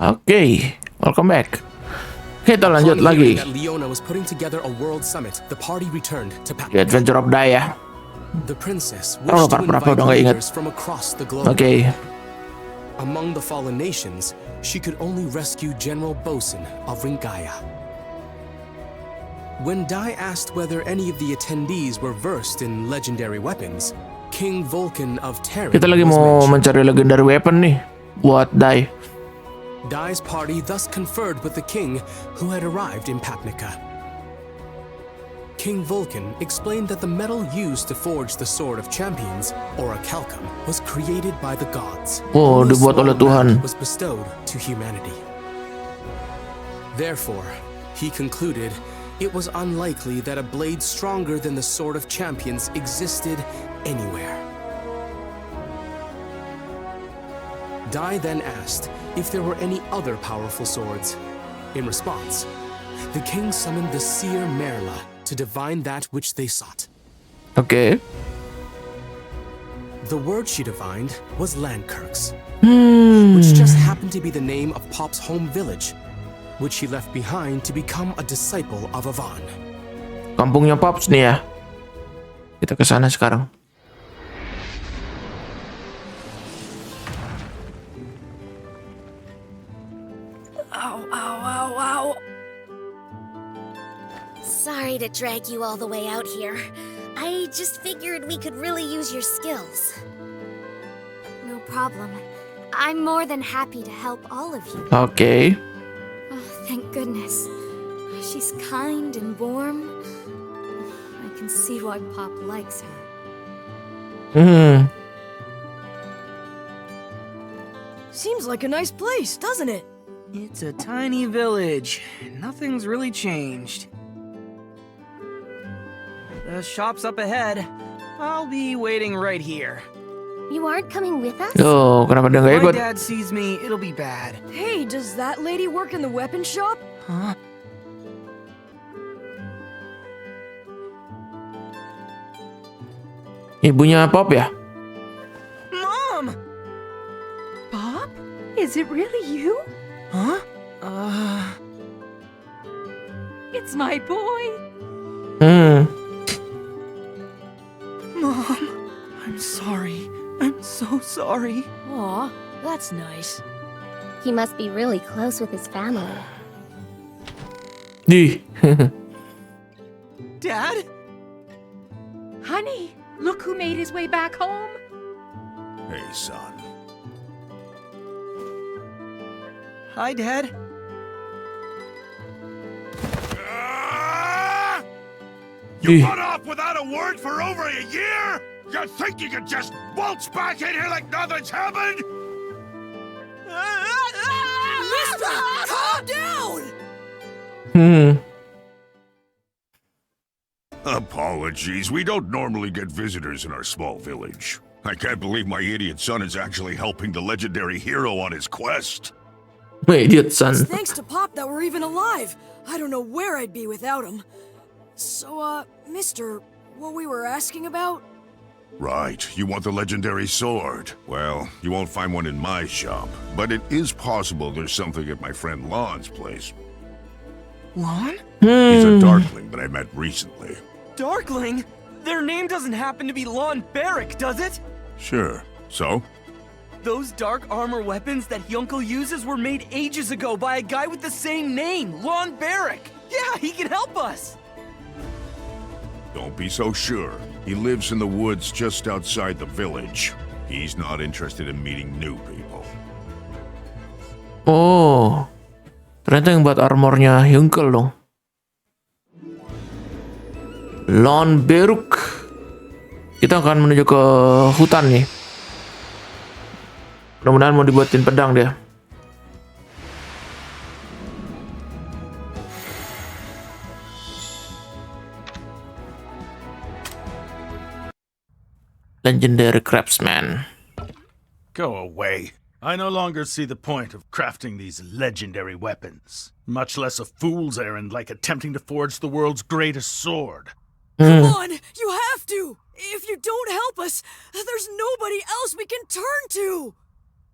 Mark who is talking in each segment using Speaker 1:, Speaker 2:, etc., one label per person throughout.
Speaker 1: Oke, welcome back. Kita lanjut lagi.
Speaker 2: Leona was putting together a world summit. The party returned to
Speaker 1: The Adventure of Dai ya.
Speaker 2: The princess wished to invite leaders from across the globe.
Speaker 1: Oke.
Speaker 2: Among the fallen nations, she could only rescue General Bosun of Ringaya. When Dai asked whether any of the attendees were versed in legendary weapons, King Vulcan of Terran
Speaker 1: Kita lagi mau mencari legendary weapon nih buat Dai.
Speaker 2: Dai's party thus conferred with the king who had arrived in Papnica. King Vulcan explained that the metal used to forge the Sword of Champions, or a calcum, was created by the gods.
Speaker 1: Oh, dibuat oleh Tuhan.
Speaker 2: Was bestowed to humanity. Therefore, he concluded it was unlikely that a blade stronger than the Sword of Champions existed anywhere. Dai then asked if there were any other powerful swords. In response, the king summoned the seer Merla to divine that which they sought.
Speaker 1: Oke.
Speaker 2: The word she divined was Landkirks, which just happened to be the name of Pop's home village, which she left behind to become a disciple of Avan.
Speaker 1: Kampungnya Pops nih ya. Kita ke sana sekarang.
Speaker 3: Sorry to drag you all the way out here. I just figured we could really use your skills.
Speaker 4: No problem. I'm more than happy to help all of you.
Speaker 1: Oke.
Speaker 4: Oh, thank goodness. She's kind and warm. I can see why Pop likes her.
Speaker 5: Seems like a nice place, doesn't it?
Speaker 6: It's a tiny village. Nothing's really changed. The shop's up ahead. I'll be waiting right here.
Speaker 3: You aren't coming with us?
Speaker 1: Oh, kenapa dia nggak
Speaker 6: If
Speaker 1: ikut?
Speaker 6: my dad sees me, it'll be bad.
Speaker 5: Hey, does that lady work in the weapon shop?
Speaker 6: Huh?
Speaker 1: Ibunya Pop ya?
Speaker 6: Mom!
Speaker 5: Bob? Is it really you?
Speaker 6: Huh?
Speaker 5: It's my boy.
Speaker 6: Mom, I'm sorry. I'm so sorry.
Speaker 5: Aw, that's nice.
Speaker 3: He must be really close with his family.
Speaker 1: Di.
Speaker 6: Dad?
Speaker 5: Honey, look who made his way back home.
Speaker 7: Hey, son.
Speaker 6: Hi, Dad.
Speaker 7: You run off without a word for over a year? You think you can just waltz back in here like nothing's happened?
Speaker 5: Mister, calm down!
Speaker 7: Apologies, we don't normally get visitors in our small village. I can't believe my idiot son is actually helping the legendary hero on his quest.
Speaker 1: Idiot son.
Speaker 5: It's thanks to Pop that we're even alive. I don't know where I'd be without him. So, mister, what we were asking about?
Speaker 7: Right, you want the legendary sword. Well, you won't find one in my shop, but it is possible there's something at my friend Lon's place.
Speaker 6: Lon?
Speaker 7: He's a darkling that I met recently.
Speaker 6: Darkling? Their name doesn't happen to be Lon Barrick, does it?
Speaker 7: Sure, so?
Speaker 6: Those dark armor weapons that Yunko uses were made ages ago by a guy with the same name, Lon Barrick. Yeah, he can help us.
Speaker 7: Don't be so sure. He lives in the woods just outside the village. He's not interested in meeting new people.
Speaker 1: Oh, ternyata yang buat armornya Yunkel dong. Lon Beruk. Kita akan menuju ke hutan nih. Mudah-mudahan mau dibuatin pedang dia. Legendary craftsman.
Speaker 8: Go away. I no longer see the point of crafting these legendary weapons, much less a fool's errand like attempting to forge the world's greatest sword.
Speaker 5: Come on, you have to! If you don't us! There's nobody else we can turn to!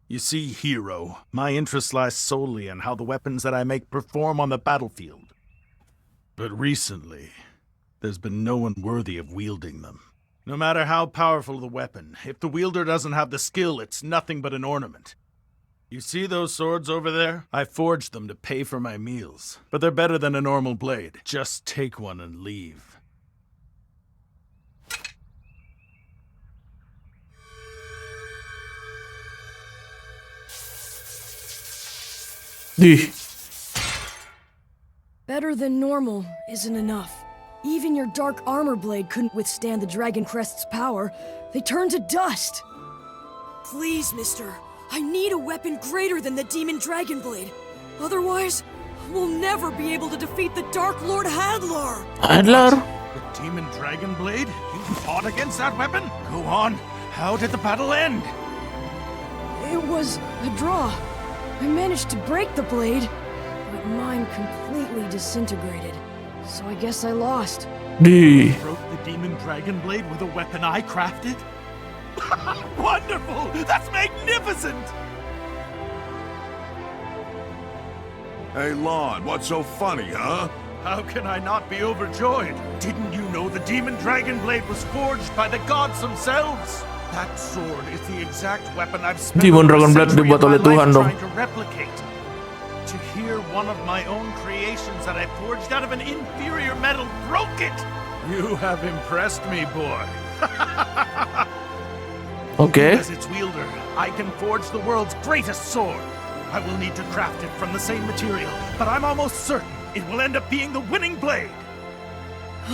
Speaker 8: You see, hero, my interest lies solely in how the weapons that I make perform on the battlefield. But recently, there's been no one worthy of wielding them. No matter how powerful the weapon, if the wielder doesn't have the skill, it's nothing but an ornament. You see those swords over there? I forged them to pay for my meals, but they're better than a normal blade. Just take one and leave.
Speaker 1: Di.
Speaker 5: Better than normal isn't enough. Even your dark armor blade couldn't withstand the Dragon Crest's power. They turned to dust. Please, mister. I need a weapon greater than the Demon Dragon Blade. Otherwise, we'll never be able to defeat the Dark Lord Hadlar.
Speaker 1: Adler.
Speaker 8: The Demon Dragon Blade? You fought against that weapon? Go on. How did the battle end?
Speaker 5: It was a draw. I managed to break the blade, but mine completely disintegrated. So I guess I lost.
Speaker 1: Di.
Speaker 8: Broke the Demon Dragon Blade with a weapon I crafted? Wonderful! That's magnificent!
Speaker 7: Hey, Lon, what's so funny, huh?
Speaker 8: How can I not be overjoyed? Didn't you know the Demon Dragon Blade was forged by the gods themselves? That sword is the exact weapon I've spent
Speaker 1: Demon
Speaker 8: over a
Speaker 1: Dragon Blade
Speaker 8: century
Speaker 1: dibuat
Speaker 8: of my
Speaker 1: oleh Tuhan
Speaker 8: life
Speaker 1: dong.
Speaker 8: trying to replicate. To hear one of my own creations that I forged out of an inferior metal broke it! You have impressed me, boy.
Speaker 1: Oke.
Speaker 8: As its wielder, I can forge the world's greatest sword. I will need to craft it from the same material, but I'm almost certain it will end up being the winning blade.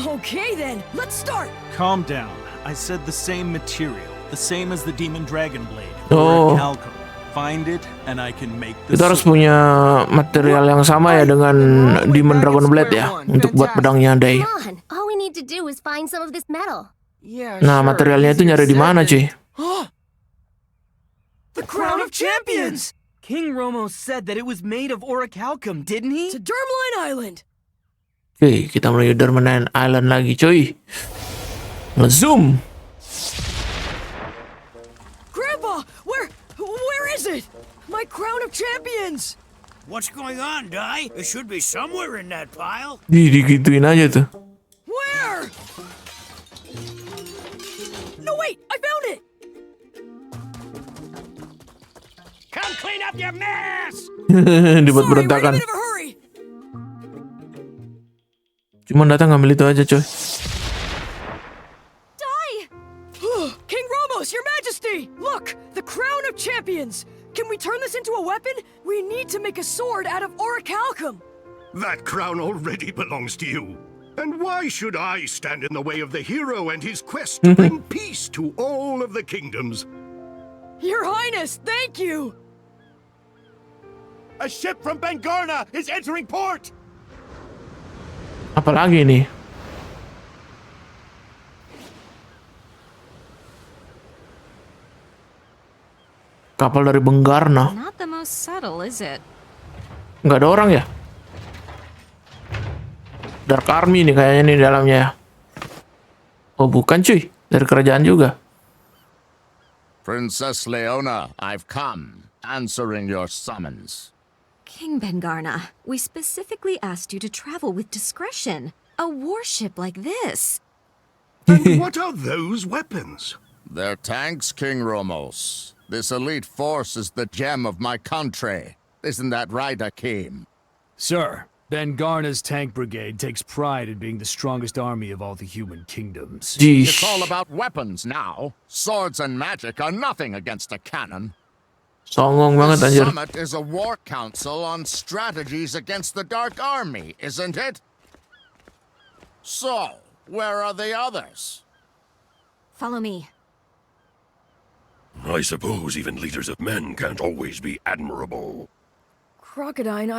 Speaker 5: Okay then, let's start!
Speaker 8: Calm down. I said the same material, the same as the Demon Dragon Blade.
Speaker 1: Oh.
Speaker 8: Or alchemy. Find it, and I can make the
Speaker 1: Kita harus
Speaker 8: sword.
Speaker 1: punya material yang sama ya dengan Demon Dragon Blade ya untuk buat pedangnya Dai.
Speaker 3: Come on, all we need to do is find some of this metal.
Speaker 6: Yeah,
Speaker 1: Nah,
Speaker 6: sure,
Speaker 1: materialnya itu
Speaker 6: easier
Speaker 1: nyari di
Speaker 6: said
Speaker 1: mana,
Speaker 6: than-
Speaker 1: cuy?
Speaker 6: The Crown of Champions! King Romo said that it was made of orichalcum, didn't he?
Speaker 5: To Dermaline Island!
Speaker 1: Oke, kita menuju Dermaline Island lagi, cuy. Ngezoom.
Speaker 5: Grandpa, where is it? My Crown of Champions!
Speaker 9: What's going on, Dai? It should be somewhere in that pile.
Speaker 1: Digituin aja tuh.
Speaker 5: Where? No, wait, I found it!
Speaker 9: Come clean up your mess!
Speaker 1: Dibuat
Speaker 5: Sorry, we're in a
Speaker 1: berantakan.
Speaker 5: bit of a hurry.
Speaker 1: Cuman datang ngambil itu aja, coy.
Speaker 5: Dai! King Romos, your majesty! Look, the Crown of Champions! Can we turn this into a weapon? We need to make a sword out of orichalcum.
Speaker 9: That crown already belongs to you. And why should I stand in the way of the hero and his quest to bring peace to all of the kingdoms?
Speaker 5: Your Highness, thank you!
Speaker 9: A ship from Bengarna is entering port!
Speaker 1: Apalagi nih? Kapal dari Benggarna.
Speaker 4: Not the most subtle, is it?
Speaker 1: Nggak ada orang ya? Dark Army nih kayaknya nih di dalamnya ya. Oh bukan cuy, dari kerajaan juga.
Speaker 10: Princess Leona, I've come, answering your summons.
Speaker 11: King Bengarna, we specifically asked you to travel with discretion. A warship like this.
Speaker 9: And what are those weapons?
Speaker 10: They're tanks, King Romos. This elite force is the gem of my country. Isn't that right, Akeem?
Speaker 12: Sir, Bengarna's tank brigade takes pride in being the strongest army of all the human kingdoms.
Speaker 10: It's all about weapons now. Swords and magic are nothing against a cannon.
Speaker 1: Songong banget
Speaker 10: The
Speaker 1: anjir.
Speaker 10: summit is a war council on strategies against the Dark Army, isn't it? So, where are the others?
Speaker 11: Follow me.
Speaker 9: I suppose even leaders of men can't always be admirable.
Speaker 5: Crocodile,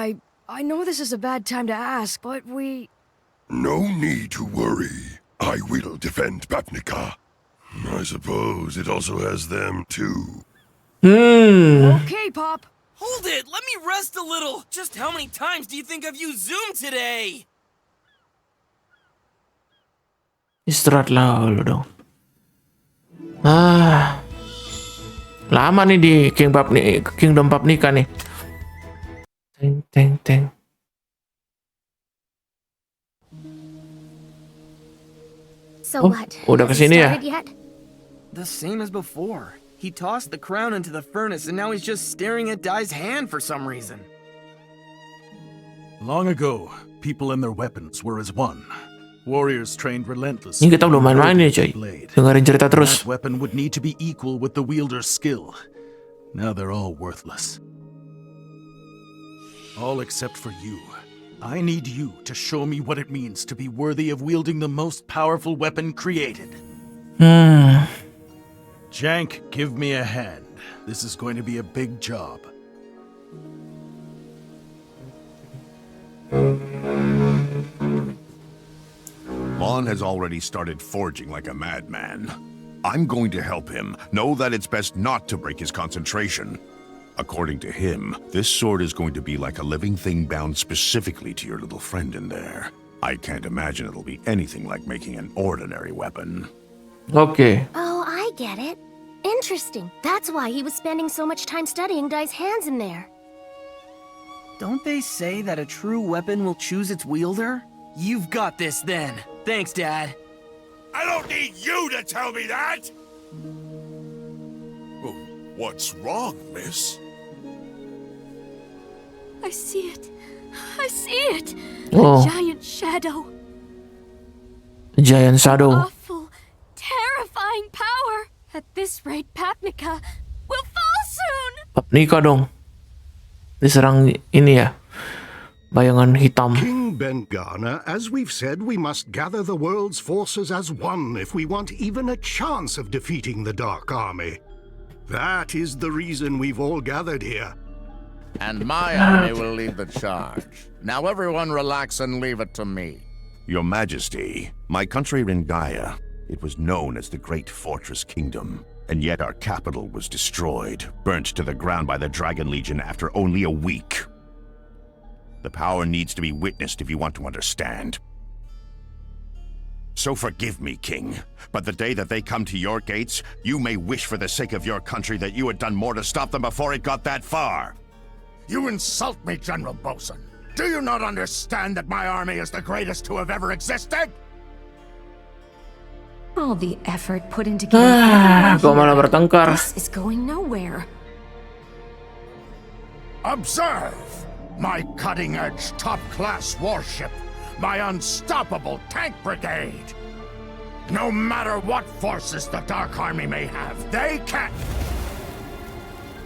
Speaker 5: I know this is a bad time to ask, but we...
Speaker 9: No need to worry. I will defend Bapnica. I suppose it also has them too.
Speaker 5: Okay, Pop.
Speaker 6: Hold it! Let me rest a little! Just how many times do you think I've used Zoom today?
Speaker 1: Istirahatlah dulu dong. Lama nih di Kingdom Papnika nih. Teng.
Speaker 3: So what?
Speaker 1: Udah
Speaker 3: Has he
Speaker 1: kesini ya?
Speaker 3: started yet?
Speaker 6: The same as before. He tossed the crown into the furnace and now he's just staring at Dai's hand for some reason.
Speaker 8: Long ago, people and their weapons were as one. Warriors trained relentlessly.
Speaker 1: Ini kita belum main-main nih coy. Dengerin cerita terus.
Speaker 8: That weapon would need to be equal with the wielder's skill. Now they're all worthless. All except for you. I need you to show me what it means to be worthy of wielding the most powerful weapon created. Jank, give me a hand. This is going to be a big job.
Speaker 7: Lon has already started forging like a madman. I'm going to help him. Know that it's best not to break his concentration. According to him, this sword is going to be like a living thing bound specifically to your little friend in there. I can't imagine it'll be anything like making an ordinary weapon.
Speaker 1: Okay.
Speaker 3: Oh, I get it. Interesting. That's why he was spending so much time studying Dai's hands in there.
Speaker 6: Don't they say that a true weapon will choose its wielder? You've got this then. Thanks, Dad.
Speaker 7: I don't need you to tell me that! Oh, what's wrong, miss?
Speaker 4: I see it. I see it.
Speaker 1: Oh.
Speaker 4: A giant shadow.
Speaker 1: Giant shadow.
Speaker 4: Awful, terrifying power. At this rate, Papnica will fall soon.
Speaker 1: Papnika dong. Diserang ini ya. Bayangan hitam.
Speaker 9: King Bengana, as we've said, we must gather the world's forces as one if we want even a chance of defeating the Dark Army. That is the reason we've all gathered here.
Speaker 10: And my army will lead the charge. Now everyone relax and leave it to me.
Speaker 7: Your Majesty, my country Rengaya, it was known as the Great Fortress Kingdom, and yet our capital was destroyed, burnt to the ground by the Dragon Legion after only a week. The power needs to be witnessed if you want to understand. So forgive me, King, but the day that they come to your gates, you may wish for the sake of your country that you had done more to stop them before it got that far.
Speaker 10: You insult me, General Bosun. Do you not understand that my army is the greatest to have ever existed?
Speaker 11: All the effort put into
Speaker 1: Kau malah bertengkar.
Speaker 11: this is going nowhere.
Speaker 10: Observe my cutting-edge, top-class warship, my unstoppable tank brigade. No matter what forces the Dark Army may have, they can't.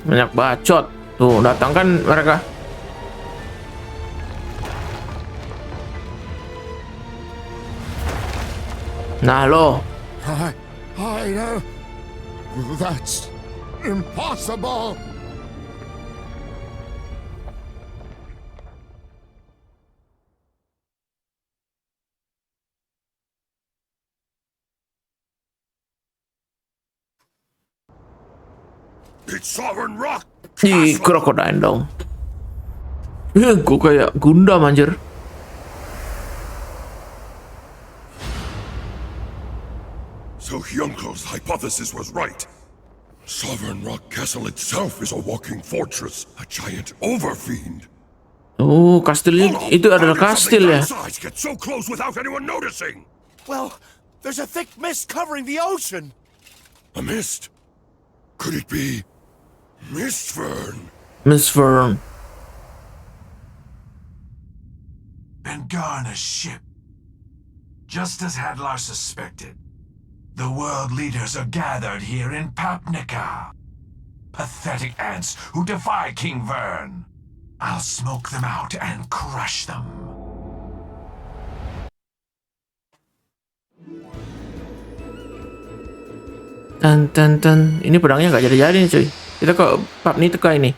Speaker 1: Banyak bacot. Tuh, datang kan mereka. Nah lo.
Speaker 10: I know. That's impossible.
Speaker 7: It's Sovereign Rock!
Speaker 1: Ih, krokodil dong. Gue kayak Gundam anjir.
Speaker 7: So Hyunko's hypothesis was right. Sovereign Rock Castle itself is a walking fortress, a giant overfiend.
Speaker 1: Oh, kastilnya itu adalah kastil ya.
Speaker 7: Get so close without anyone noticing.
Speaker 13: Well, there's a thick mist covering the ocean.
Speaker 7: A mist? Could it be Mistfern?
Speaker 1: Mistfern.
Speaker 13: Bengana's ship. Just as Hadlar suspected. The world leaders are gathered here in Papnica. Pathetic ants who defy King Vern. I'll smoke them out and crush them.
Speaker 1: Tan. Ini pedangnya nggak jadi nih cuy. Kita kok pap nih teka ini.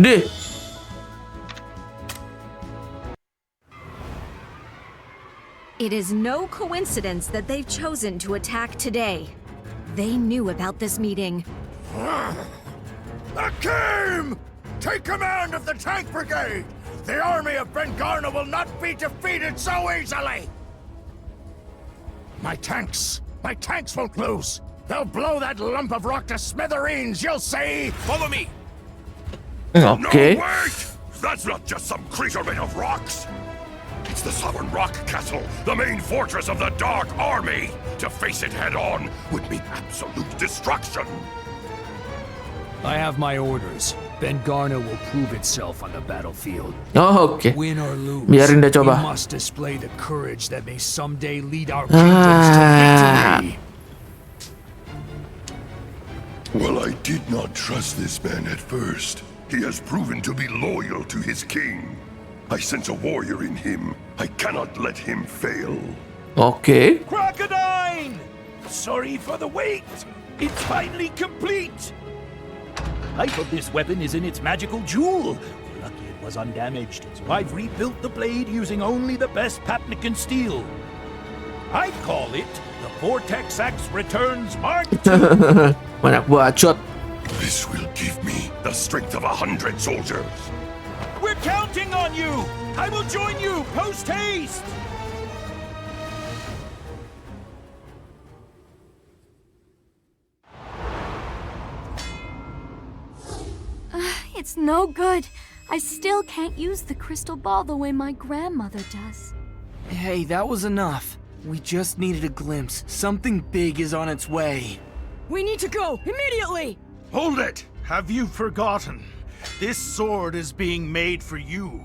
Speaker 1: Deh.
Speaker 11: It is no coincidence that they've chosen to attack today. They knew about this meeting.
Speaker 10: Akim! Take command of the tank brigade! The army of Bengarna will not be defeated so easily! My tanks won't lose! They'll blow that lump of rock to smithereens, you'll see!
Speaker 13: Follow me!
Speaker 1: Okay.
Speaker 7: No, wait! That's not just some creature made of rocks! It's the Sovereign Rock Castle, the main fortress of the Dark Army! To face it head-on would mean absolute destruction!
Speaker 12: I have my orders. Bengarna will prove itself on the battlefield.
Speaker 1: Oh, oke.
Speaker 12: Win or lose,
Speaker 1: Biarin dia
Speaker 12: we
Speaker 1: coba.
Speaker 12: must display the courage that may someday lead our kingdoms to victory.
Speaker 7: Well, I did not trust this man at first. He has proven to be loyal to his king. I sense a warrior in him. I cannot let him fail.
Speaker 1: Oke.
Speaker 10: Crocodile! Sorry for the wait! It's finally complete!
Speaker 14: Half of this weapon is in its magical jewel. We're lucky it was undamaged, so I've rebuilt the blade using only the best Papnican steel. I call it the Vortex Axe Returns Mark II.
Speaker 1: Banyak bacot.
Speaker 7: This will give me the strength of 100 soldiers.
Speaker 14: We're counting on you! I will join you post-haste!
Speaker 4: It's no good. I still can't use the crystal ball the way my grandmother does.
Speaker 6: Hey, that was enough. We just needed a glimpse. Something big is on its way.
Speaker 5: We need to go immediately!
Speaker 8: Hold it! Have you forgotten? This sword is being made for you.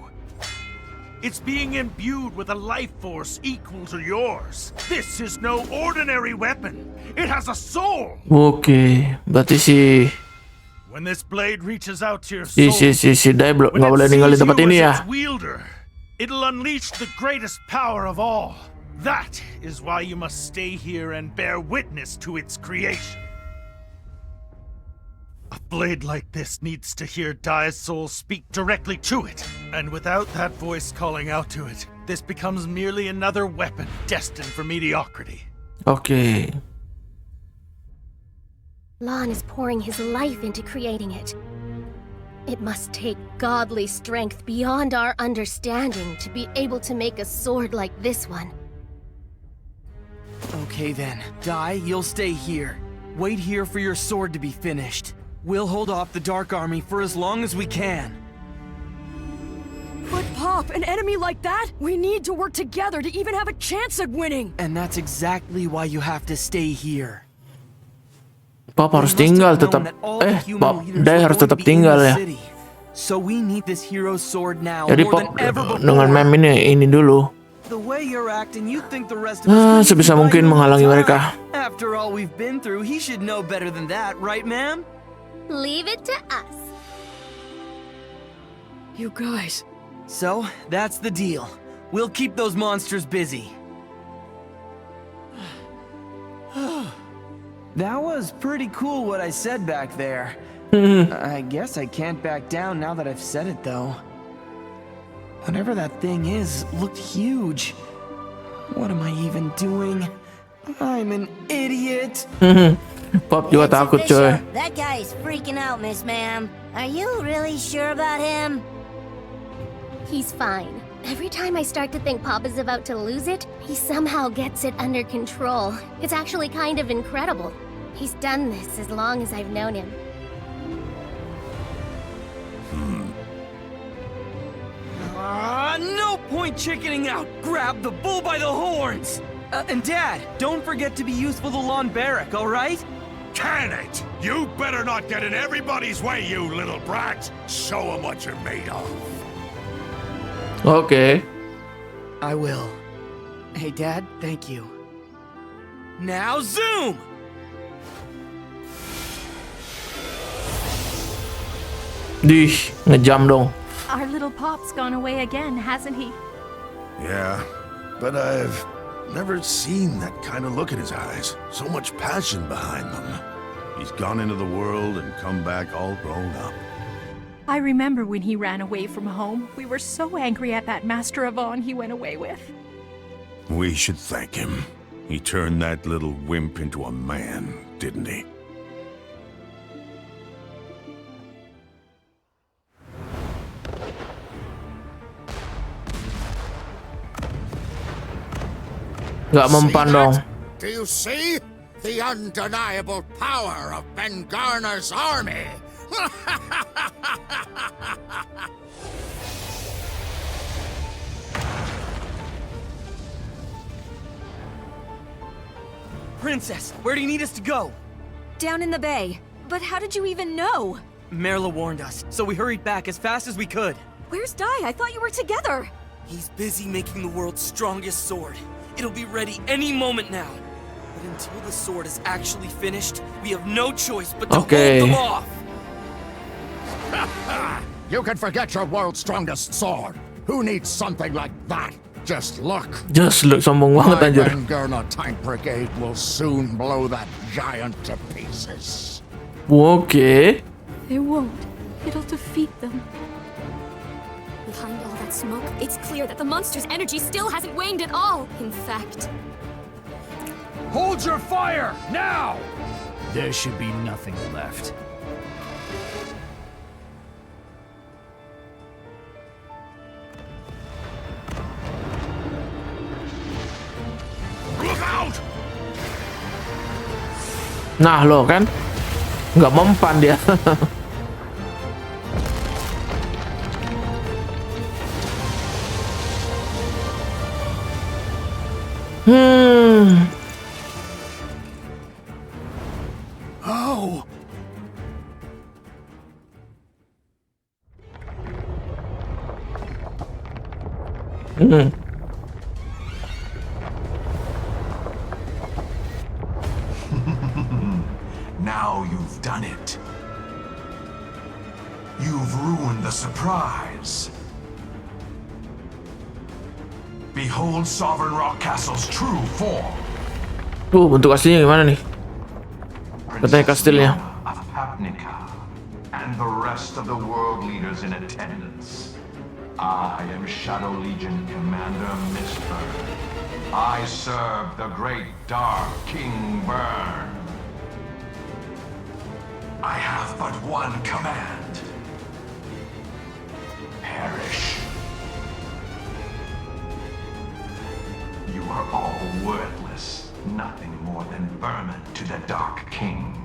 Speaker 8: It's being imbued with a life force equal to yours. This is no ordinary weapon. It has a soul.
Speaker 1: Oke, berarti si
Speaker 8: When this blade reaches out to your soul,
Speaker 1: Dai nggak boleh ninggalin tempat ini ya.
Speaker 8: Wielder, it'll unleash the greatest power of all. That is why you must stay here and bear witness to its creation. A blade like this needs to hear Dai's soul speak directly to it, and without that voice calling out to it, this becomes merely another weapon destined for mediocrity.
Speaker 1: Oke.
Speaker 3: Lon is pouring his life into creating it. It must take godly strength beyond our understanding to be able to make a sword like this one.
Speaker 6: Okay then, Dai, you'll stay here. Wait here for your sword to be finished. We'll hold off the Dark Army for as long as we can.
Speaker 5: But Pop, an enemy like that? We need to work together to even have a chance at winning!
Speaker 6: And that's exactly why you have to stay here.
Speaker 1: Pop harus tinggal tetap. Pop, Dai harus tetap tinggal ya.
Speaker 6: So we need this hero sword now
Speaker 1: Jadi
Speaker 6: more
Speaker 1: Pop
Speaker 6: than ever before.
Speaker 1: dengan meme ini dulu.
Speaker 6: The way you're acting, you think the rest of us
Speaker 1: Sebisa mungkin menghalangi mereka.
Speaker 6: After all we've been through, he should know better than that, right, ma'am?
Speaker 3: Leave it to us.
Speaker 5: You guys.
Speaker 6: So, that's the deal. We'll keep those monsters busy. That was pretty cool what I said back there. I guess I can't back down now that I've said it, though. Whatever that thing is, looked huge. What am I even doing? I'm an idiot.
Speaker 1: Pop juga takut, coy.
Speaker 15: That guy is freaking out, Miss Ma'am. Are you really sure about him?
Speaker 3: He's fine. Every time I start to think Pop is about to lose it, he somehow gets it under control. It's actually kind of incredible. He's done this as long as I've known him.
Speaker 6: No point chickening out! Grab the bull by the horns! And Dad, don't forget to be useful to Lon Barrack, alright?
Speaker 7: Can it? You better not get in everybody's way, you little brat! Show them what you're made of.
Speaker 1: Oke.
Speaker 6: I will. Hey, Dad, thank you. Now zoom!
Speaker 1: Dih, ngejam dong.
Speaker 4: Our little Pop's gone away again, hasn't he?
Speaker 7: Yeah, but I've never seen that kind of look in his eyes. So much passion behind them. He's gone into the world and come back all grown up.
Speaker 16: I remember when he ran away from home. We were so angry at that Master of On he went away with.
Speaker 7: We should thank him. He turned that little wimp into a man, didn't he?
Speaker 1: Nggak mempan dong.
Speaker 10: Do you see? The undeniable power of Ben Garner's army!
Speaker 17: Princess, where do you need us to go?
Speaker 11: Down in the bay. But how did you even know?
Speaker 17: Merla warned us, so we hurried back as fast as we could.
Speaker 11: Where's Dai? I thought you were together.
Speaker 17: He's busy making the world's strongest sword. It'll be ready any moment now. But until the sword is actually finished, we have no choice but to hold them off.
Speaker 10: You can forget your world's strongest sword. Who needs something like that? Just look.
Speaker 1: Sombong banget
Speaker 10: My
Speaker 1: anjir.
Speaker 10: Vanguard tank brigade will soon blow that giant to pieces.
Speaker 1: Oke.
Speaker 16: They won't. It'll defeat them.
Speaker 4: Behind all that smoke, it's clear that the monster's energy still hasn't waned at all. In fact...
Speaker 14: Hold your fire, now!
Speaker 12: There should be nothing left.
Speaker 10: Look out!
Speaker 1: Nah lo kan, nggak mempan dia.
Speaker 10: Oh!
Speaker 13: Now you've done it. You've ruined the surprise. Behold Sovereign Rock Castle's true form.
Speaker 1: Bentuk aslinya gimana nih? Katanya kastilnya.
Speaker 13: Of Papnica and the rest of the world leaders in attendance. I am Shadow Legion Commander Mistburn. I serve the great Dark King Burn. I have but one command. Perish. You are all worthless, nothing more than vermin to the Dark King.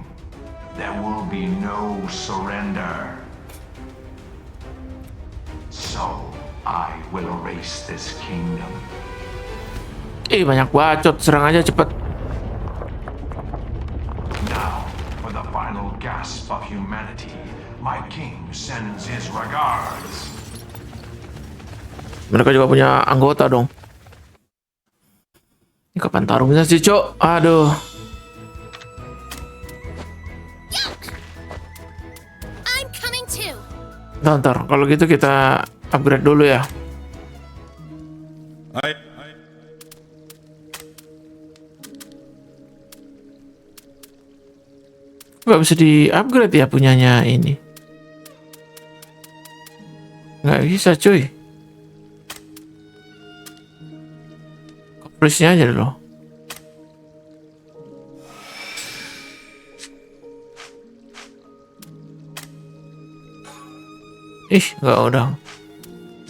Speaker 13: There will be no surrender. So, I will erase this kingdom.
Speaker 1: Banyak bacot, serang aja cepet.
Speaker 13: Now, for the final gasp of humanity, my king sends his regards.
Speaker 1: Mereka juga punya anggota dong. Ini kapan tarungnya sih, Cok? Aduh.
Speaker 3: I'm coming too.
Speaker 1: Ntar, kalau gitu kita upgrade dulu ya. Nggak bisa di-upgrade ya punyanya ini. Nggak bisa, cuy. Koplisnya aja dulu.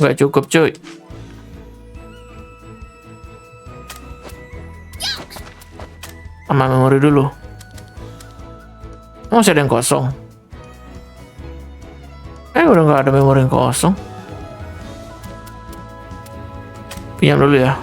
Speaker 1: Nggak cukup, cuy. Sama memori dulu. Masih ada yang kosong. Udah nggak ada memori yang kosong. Pinjam dulu ya.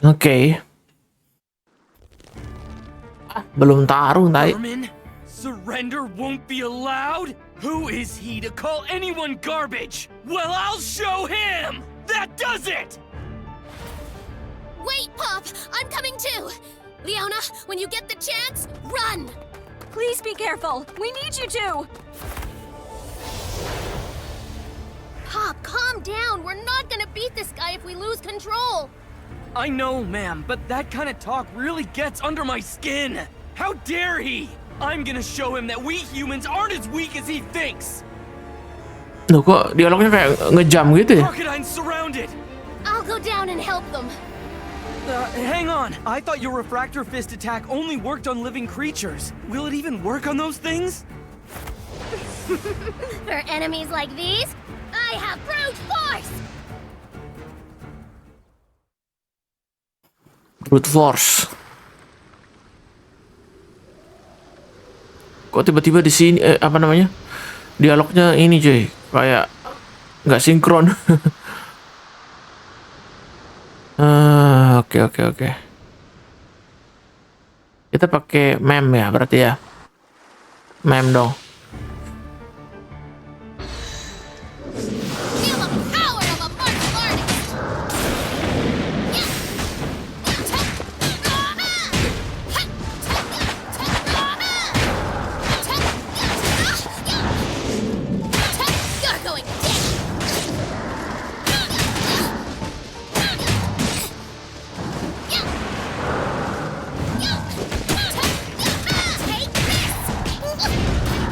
Speaker 1: Oke. Belum tarung, Tai.
Speaker 17: Surrender won't be allowed? Who is he to call anyone garbage? Well, I'll show him! That does it!
Speaker 3: Wait, Pop! I'm coming too! Leona, when you get the chance, run!
Speaker 11: Please be careful. We need you to.
Speaker 3: Pop, calm down. We're not gonna beat this guy if we lose control.
Speaker 17: I know, ma'am, but that kind of talk really gets under my skin. How dare he? I'm gonna show him that we humans aren't as weak as he thinks.
Speaker 1: Loh, kok dialognya kayak ngejam gitu ya?
Speaker 17: Crocodine's surrounded.
Speaker 3: I'll go down and help them.
Speaker 17: Hang on. I thought your refractor fist attack only worked on living creatures. Will it even work on those things?
Speaker 3: For enemies like these, I have brute force.
Speaker 1: Brute force. Kok tiba-tiba di sini apa namanya? Dialognya ini cuy, kayak nggak sinkron. Oke. Kita pakai mem ya, berarti ya. Mem dong.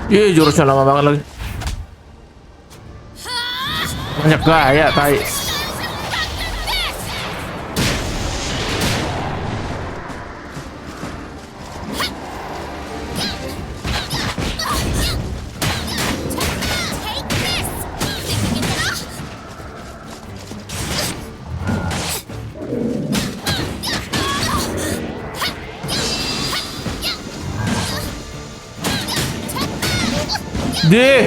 Speaker 1: Iya, jurusnya lama banget lagi. Banyak gaya, tai. Deh.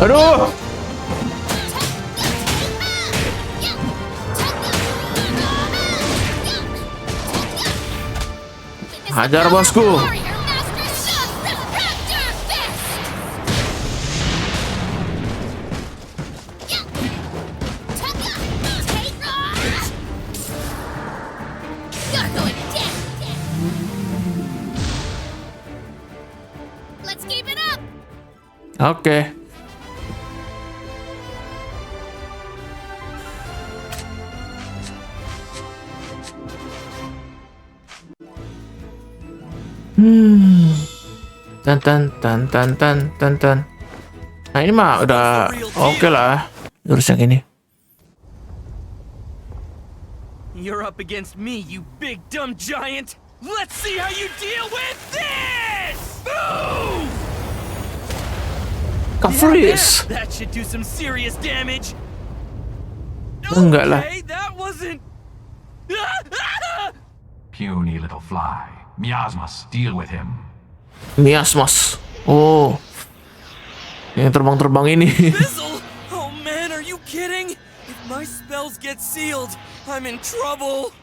Speaker 1: Aduh. Hajar bosku. Oke. Tan. Nah ini mah udah oke lah jurus yang ini.
Speaker 17: You're up against me, you big dumb giant. Let's see how you deal with this. Boom!
Speaker 1: Freeze.
Speaker 17: That should do some serious damage.
Speaker 1: Enggak lah.
Speaker 17: Okay, that wasn't.
Speaker 13: Puny little fly. Miasmas, deal with him.
Speaker 1: Miasmas. Oh. Yang terbang-terbang ini.
Speaker 17: Fizzle? Oh man, are you kidding? If my spells get sealed, I'm in trouble.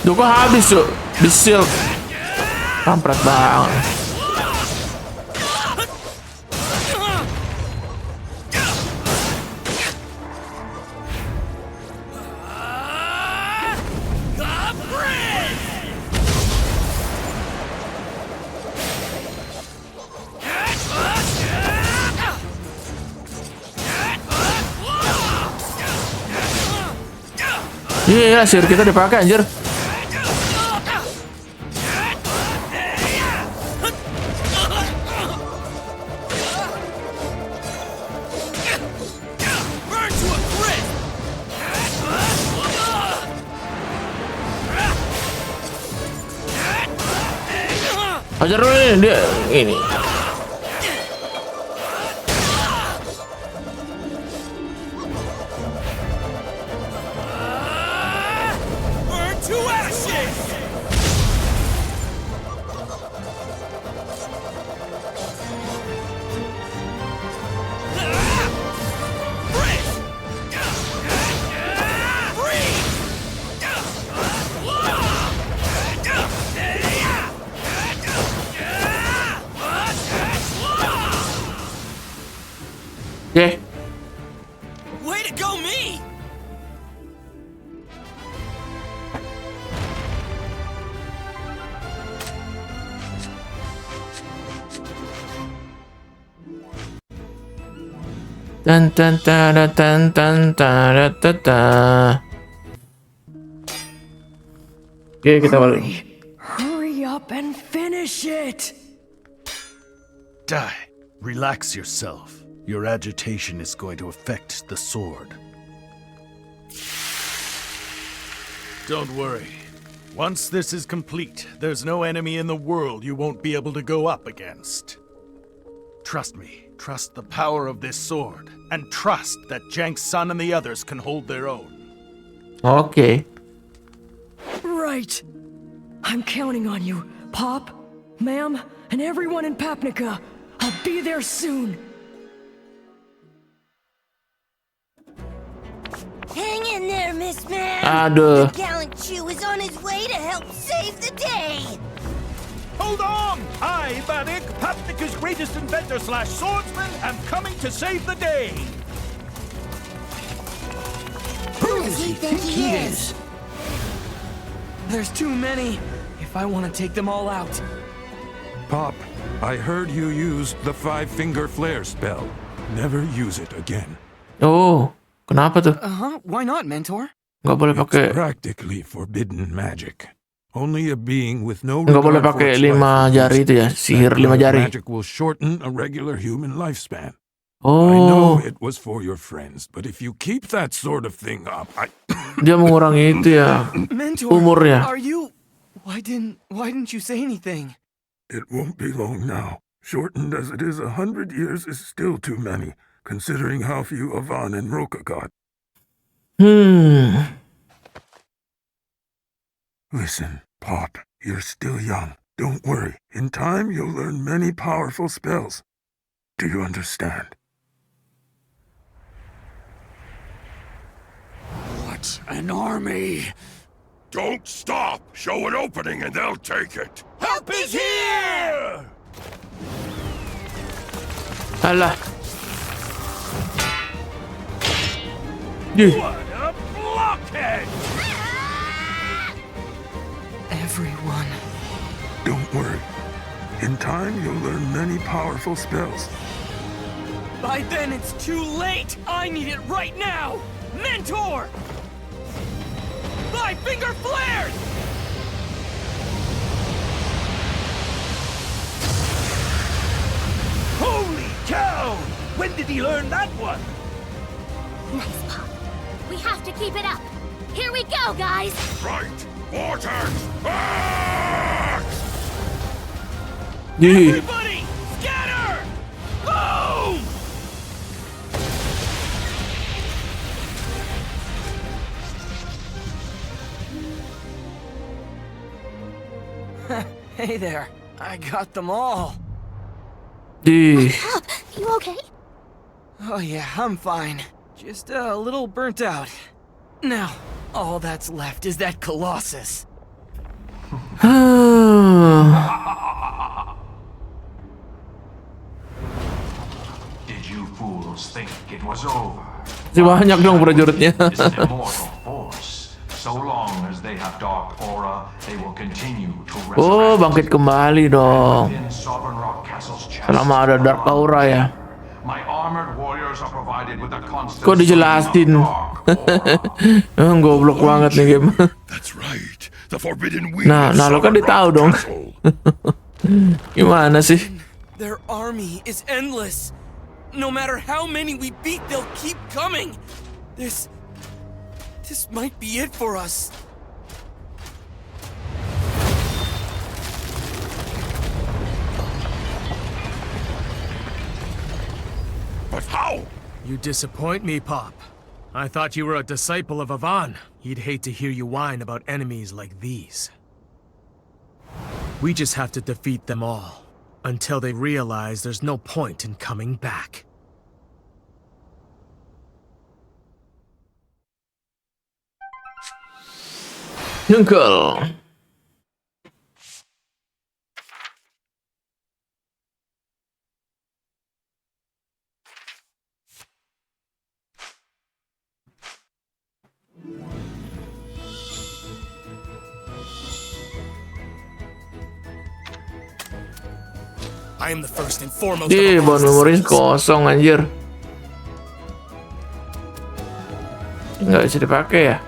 Speaker 1: Duh, kok habis tuh di shield. Kampret banget. Iya, shield kita dipakai anjir. Hajar dulu nih dia ini.
Speaker 17: Burn to ashes!
Speaker 1: Oke.
Speaker 17: Way to go, me!
Speaker 1: Tan tan ta tan tan ta ta ta. Oke, kita balik.
Speaker 5: Hurry up and finish it!
Speaker 8: Dai, relax yourself. Your agitation is going to affect the sword. Don't worry. Once this is complete, there's no enemy in the world you won't be able to go up against. Trust me. Trust the power of this sword. And trust that Jank's son and the others can hold their own.
Speaker 1: Oke.
Speaker 5: Right. I'm counting on you, Pop, Ma'am, and everyone in Papnica. I'll be there soon.
Speaker 15: Hang in there, Miss Man.
Speaker 1: Aduh.
Speaker 15: The gallant Chew is on his way to help save the day.
Speaker 14: Hold on! I, Vadik, Papnika's greatest inventor/swordsman, am coming to save the day!
Speaker 6: Who does he think he is?
Speaker 17: There's too many. If I want to take them all out.
Speaker 18: Pop, I heard you used the five-finger flare spell. Never use it again.
Speaker 1: Oh, kenapa tuh?
Speaker 17: Why not, Mentor?
Speaker 1: Nggak boleh pakai.
Speaker 18: It's practically forbidden magic. Only a being with no
Speaker 1: Nggak boleh
Speaker 18: regard for
Speaker 1: pakai
Speaker 18: its
Speaker 1: 5
Speaker 18: life
Speaker 1: jari itu ya, sihir 5 jari.
Speaker 18: magic will shorten a regular human lifespan.
Speaker 1: Oh.
Speaker 18: I know it was for your friends, but if you keep that sort of thing up,
Speaker 1: Dia mengurangi itu ya.
Speaker 17: Mentor,
Speaker 1: Umurnya.
Speaker 17: are you... Why didn't you say anything?
Speaker 18: It won't be long now. Shortened as it is, 100 years is still too many, considering how few Avan and Roka got. Listen, Pop, you're still young. Don't worry. In time, you'll learn many powerful spells. Do you understand?
Speaker 10: What an army! Don't stop! Show an opening and they'll take it!
Speaker 14: Help is here!
Speaker 1: Alah.
Speaker 14: What a blockhead!
Speaker 17: Everyone.
Speaker 18: Don't worry. In time, you'll learn many powerful spells.
Speaker 17: By then it's too late! I need it right now! Mentor! Five finger flares!
Speaker 14: Holy cow! When did he learn that one?
Speaker 3: Nice, Pop. We have to keep it up. Here we go, guys.
Speaker 10: Right! Vortex! Back!
Speaker 14: Everybody, scatter! Boom!
Speaker 17: Hey there. I got them all.
Speaker 3: Pop, you okay?
Speaker 17: Oh yeah, I'm fine. Just a little burnt out. Now, all that's left is that Colossus.
Speaker 13: Did you fools think it was over?
Speaker 1: Masih banyak dong prajuritnya.
Speaker 13: It's an immortal force. So long as they have dark aura, they will continue to resurrect.
Speaker 1: Oh, bangkit kembali dong.
Speaker 13: Within Sovereign Rock Castle's chest,
Speaker 1: Selama ada dark aura ya.
Speaker 13: my armored warriors are provided with a constant.
Speaker 1: Kok dijelasin? Goblok banget nih game.
Speaker 10: That's right. The forbidden wing.
Speaker 1: Nah, lo kan tahu dong. Gimana sih?
Speaker 17: Their army is endless. No matter how many we beat, they'll keep coming. This might be it for us.
Speaker 2: You disappoint me, Pop. I thought you were a disciple of Avan. He'd hate to hear you whine about enemies like these. We just have to defeat them all, until they realize there's no point in coming back.
Speaker 1: Uncle.
Speaker 2: I am the first and foremost
Speaker 1: Ih, bahan memori kosong anjir. Nggak bisa dipakai ya?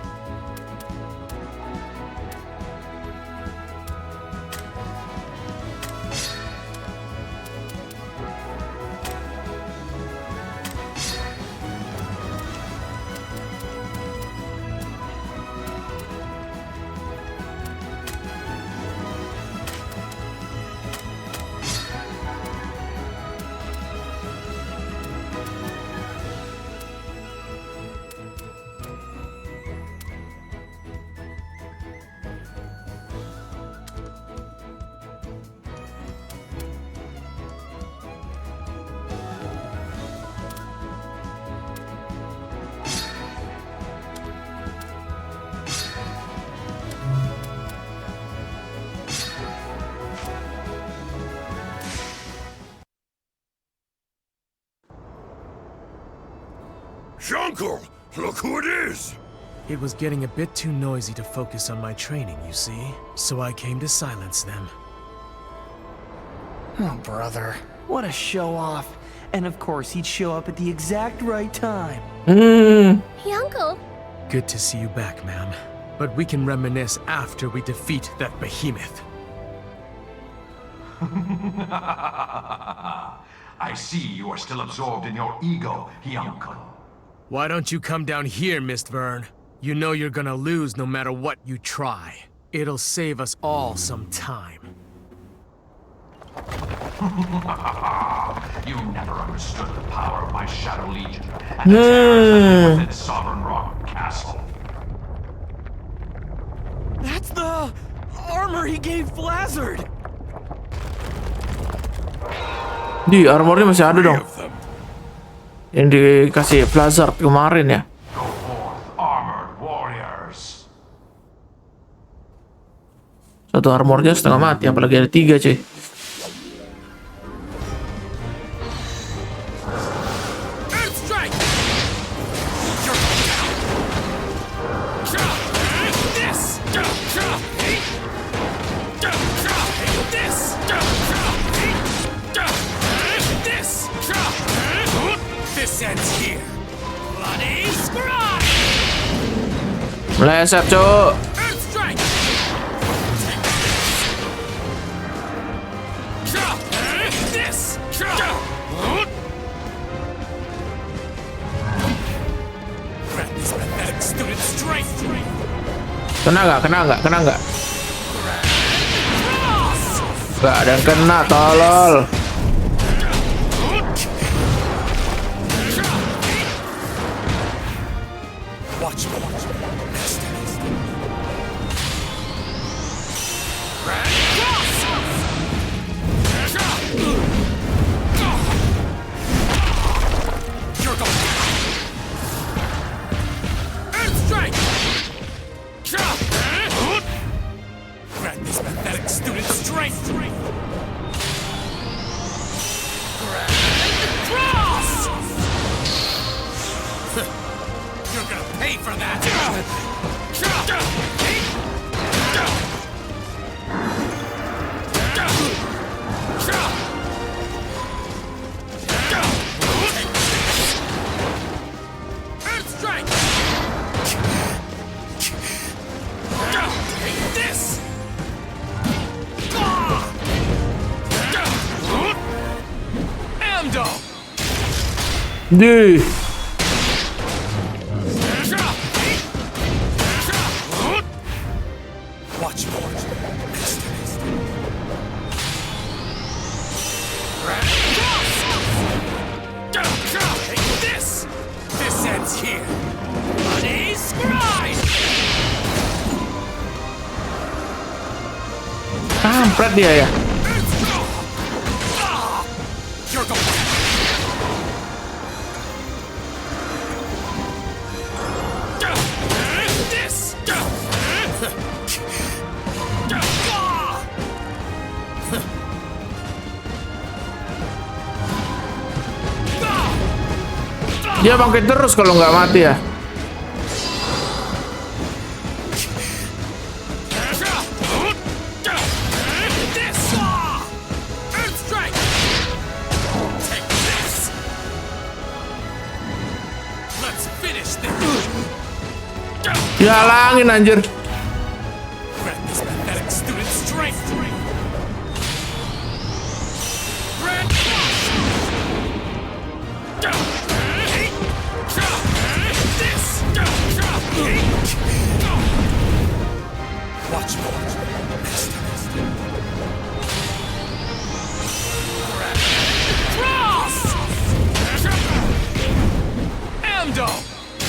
Speaker 10: Uncle, look who it is!
Speaker 2: It was getting a bit too noisy to focus on my training, you see, so I came to silence them.
Speaker 6: Oh, brother. What a show-off. And of course, he'd show up at the exact right time.
Speaker 3: Hey, Uncle.
Speaker 2: Good to see you back, ma'am. But we can reminisce after we defeat that behemoth.
Speaker 13: I see you are still absorbed in your ego, Uncle.
Speaker 2: Why don't you come down here, Mist Vern? You know you're gonna lose no matter what you try. It'll save us all some time.
Speaker 13: You never understood the power of my Shadow Legion and the terrors within Sovereign Rock Castle.
Speaker 17: That's the armor he gave Blizzard.
Speaker 1: Di armornya masih ada dong. Yang dikasih Blizzard kemarin ya.
Speaker 13: Go forth, armored warriors.
Speaker 1: Satu armornya setengah mati, apalagi ada 3 cuy. Meleset, cuk. Kena nggak? Kena nggak? Kena nggak? Nggak ada yang kena, tolol. Duh. Kampret dia ya. Dia bangkit terus kalau nggak mati ya. Dihalangin anjir.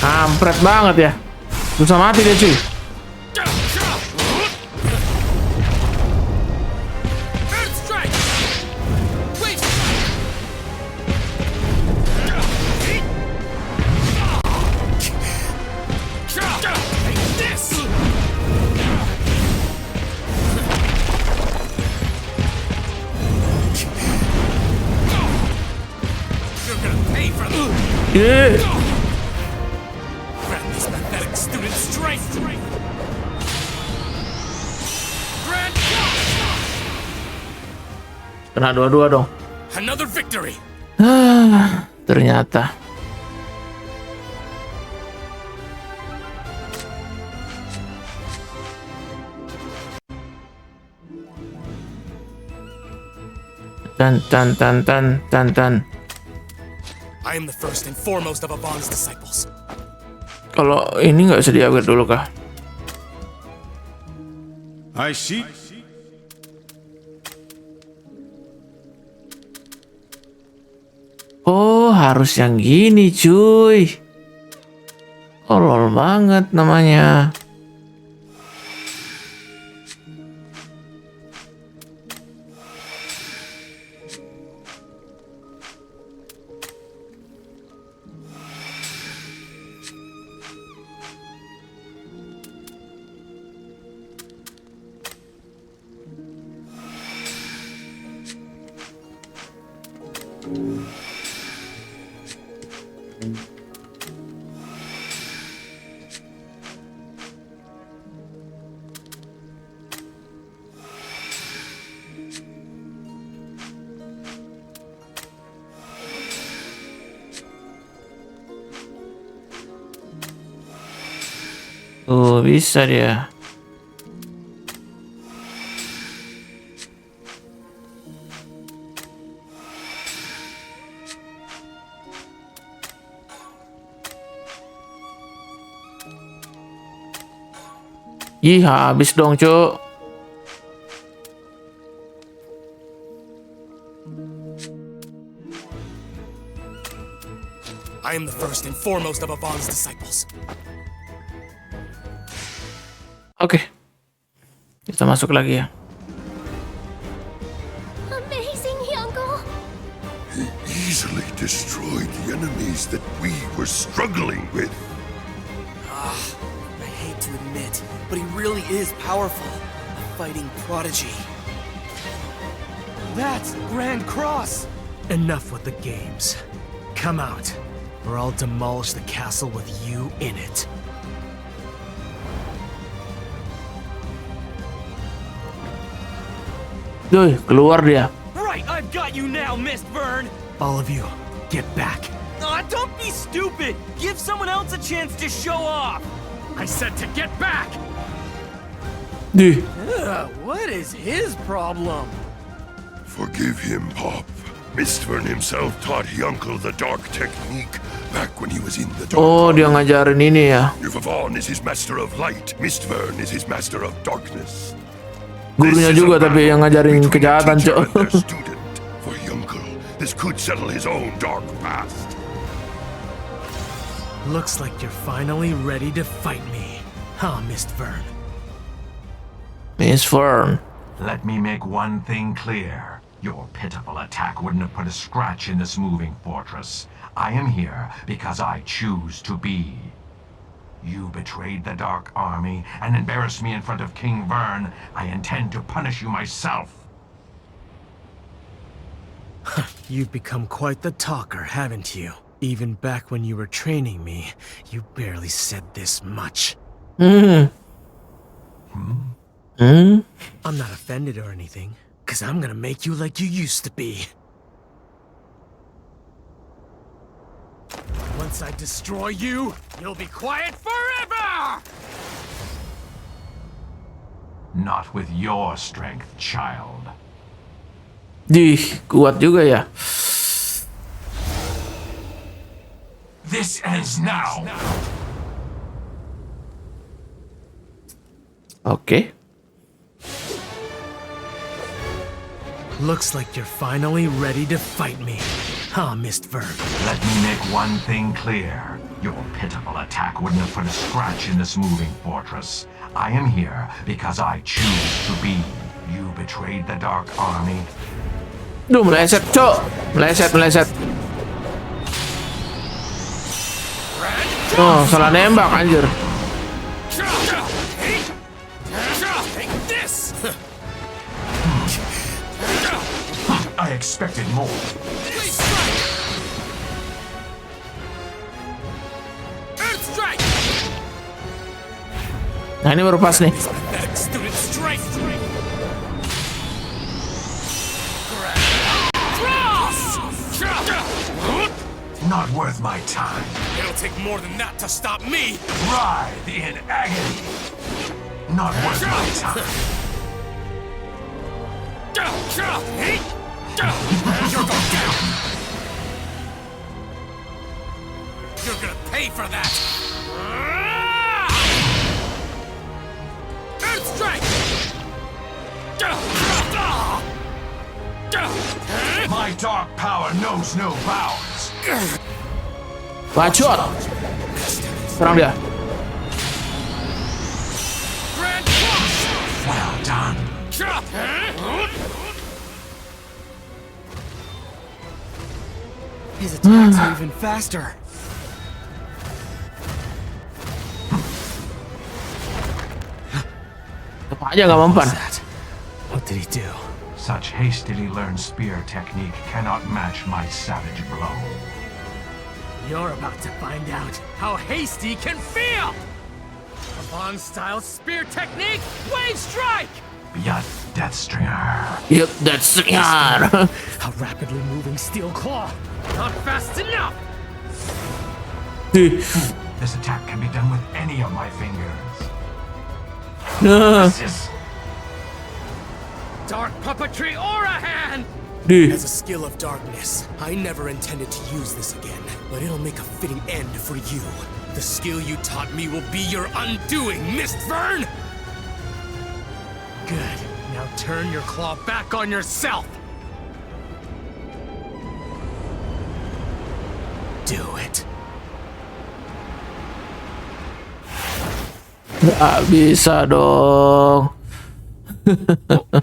Speaker 1: Kampret banget ya. Susah mati dia cuy. Kena dua-dua dong.
Speaker 2: Another victory.
Speaker 1: Ternyata. Tan.
Speaker 2: I am the first and foremost of Avon's disciples.
Speaker 1: Kalau ini nggak bisa di-upgrade dulu kah?
Speaker 19: I see.
Speaker 1: Oh, harus yang gini cuy. Tolol banget namanya. Oh, bisa dia. Ih, habis dong, Cuk.
Speaker 2: I am the first and foremost of Avon's disciples.
Speaker 1: Oke. Kita masuk lagi ya.
Speaker 3: Amazing, Uncle.
Speaker 7: He easily destroyed the enemies that we were struggling with.
Speaker 17: I hate to admit, but he really is powerful. A fighting prodigy.
Speaker 2: That's Grand Cross! Enough with the games. Come out, or I'll demolish the castle with you in it.
Speaker 1: Duh, keluar dia.
Speaker 17: Right, I've got you now, Mist Vern!
Speaker 2: All of you, get back.
Speaker 17: Don't be stupid! Give someone else a chance to show off!
Speaker 2: I said to get back!
Speaker 1: Duh.
Speaker 17: What is his problem?
Speaker 7: Forgive him, Pop. Mistvern himself taught Yunkel the dark technique back when he was in the dark.
Speaker 1: Oh, dia ngajarin ini ya.
Speaker 7: If Avon is his master of light, Mistvern is his master of darkness.
Speaker 1: Gurunya juga tapi yang ngajarin kejahatan, Cok.
Speaker 7: For Yunkel, this could settle his own dark past.
Speaker 2: Looks like you're finally ready to fight me, huh, Mistvern?
Speaker 1: Mistvern.
Speaker 13: Let me make one thing clear. Your pitiful attack wouldn't have put a scratch in this moving fortress. I am here because I choose to be. You betrayed the Dark Army and embarrassed me in front of King Vern. I intend to punish you myself.
Speaker 2: You've become quite the talker, haven't you? Even back when you were training me, you barely said this much. I'm not offended or anything, because I'm gonna make you like you used to be. Once I destroy you, you'll be quiet forever!
Speaker 13: Not with your strength, child.
Speaker 1: Dih, kuat juga ya.
Speaker 13: This ends now.
Speaker 1: Oke.
Speaker 2: Looks like you're finally ready to fight me. Huh, Mist Vern?
Speaker 13: Let me make one thing clear. Your pitiful attack wouldn't have put a scratch in this moving fortress. I am here because I choose to be. You betrayed the Dark Army.
Speaker 1: Duh, meleset, cok. Meleset. Oh, salah nembak, anjir.
Speaker 2: Take this!
Speaker 13: I expected more.
Speaker 2: Please strike! Earth strike!
Speaker 1: Nah, ini baru pas nih.
Speaker 2: Pathetic student strike!
Speaker 13: Not worth my time.
Speaker 2: It'll take more than that to stop me!
Speaker 13: Writhe in agony. Not worth my time.
Speaker 2: You're going down! You're gonna pay for that! Earth strike!
Speaker 13: My dark power knows no bounds.
Speaker 1: Bacot. Serang dia.
Speaker 13: Well done.
Speaker 2: His attacks are even faster.
Speaker 1: Apa aja gak mempan.
Speaker 2: What did he do?
Speaker 13: Such hastily learned spear technique cannot match my savage blow.
Speaker 2: You're about to find out how hasty can feel! A Bond-style spear technique, wave strike!
Speaker 13: Yet, Death Stringer.
Speaker 1: Yep, that's Stringer.
Speaker 2: A rapidly moving steel claw. Not fast enough!
Speaker 13: This attack can be done with any of my fingers. This is...
Speaker 2: Dark puppetry aura hand!
Speaker 1: Dude.
Speaker 2: As a skill of darkness, I never intended to use this again, but it'll make a fitting end for you. The skill you taught me will be your undoing, Mist Vern! Good. Now turn your claw back on yourself! Do it.
Speaker 1: Gak bisa dong.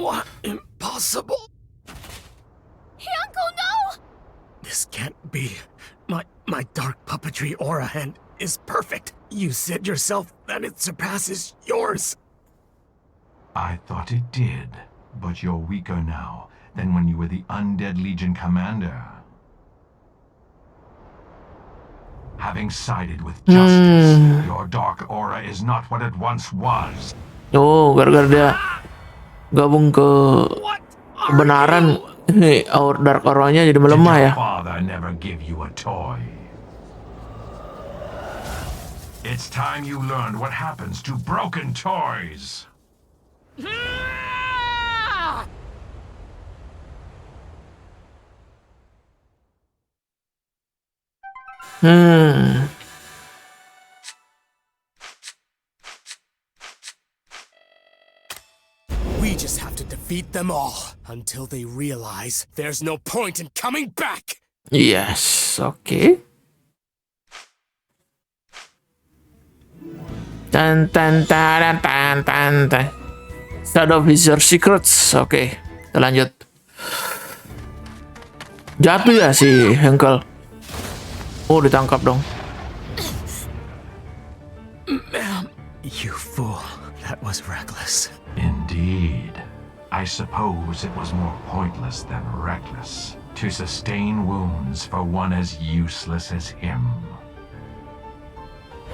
Speaker 2: What? Impossible?
Speaker 3: Uncle, no!
Speaker 2: This can't be. My dark puppetry aura hand is perfect. You said yourself that it surpasses yours.
Speaker 13: I thought it did, but you're weaker now than when you were the Undead Legion commander. Having sided with justice, your dark aura is not what it once was.
Speaker 1: Oh, gara-gara dia gabung ke kebenaran, dark aura-nya jadi melemah ya.
Speaker 13: Father never give you a toy. It's time you learned what happens to broken toys.
Speaker 2: We just have to defeat them all until they realize there's no point in coming back.
Speaker 1: Yes, oke. Tan tan tan tan tan tan. Shadow Visor Secrets. Oke, kita lanjut. Jatuh ya si Henkel. Oh, ditangkap dong.
Speaker 2: Ma'am, you fool. That was reckless.
Speaker 13: Indeed. I suppose it was more pointless than reckless to sustain wounds for one as useless as him.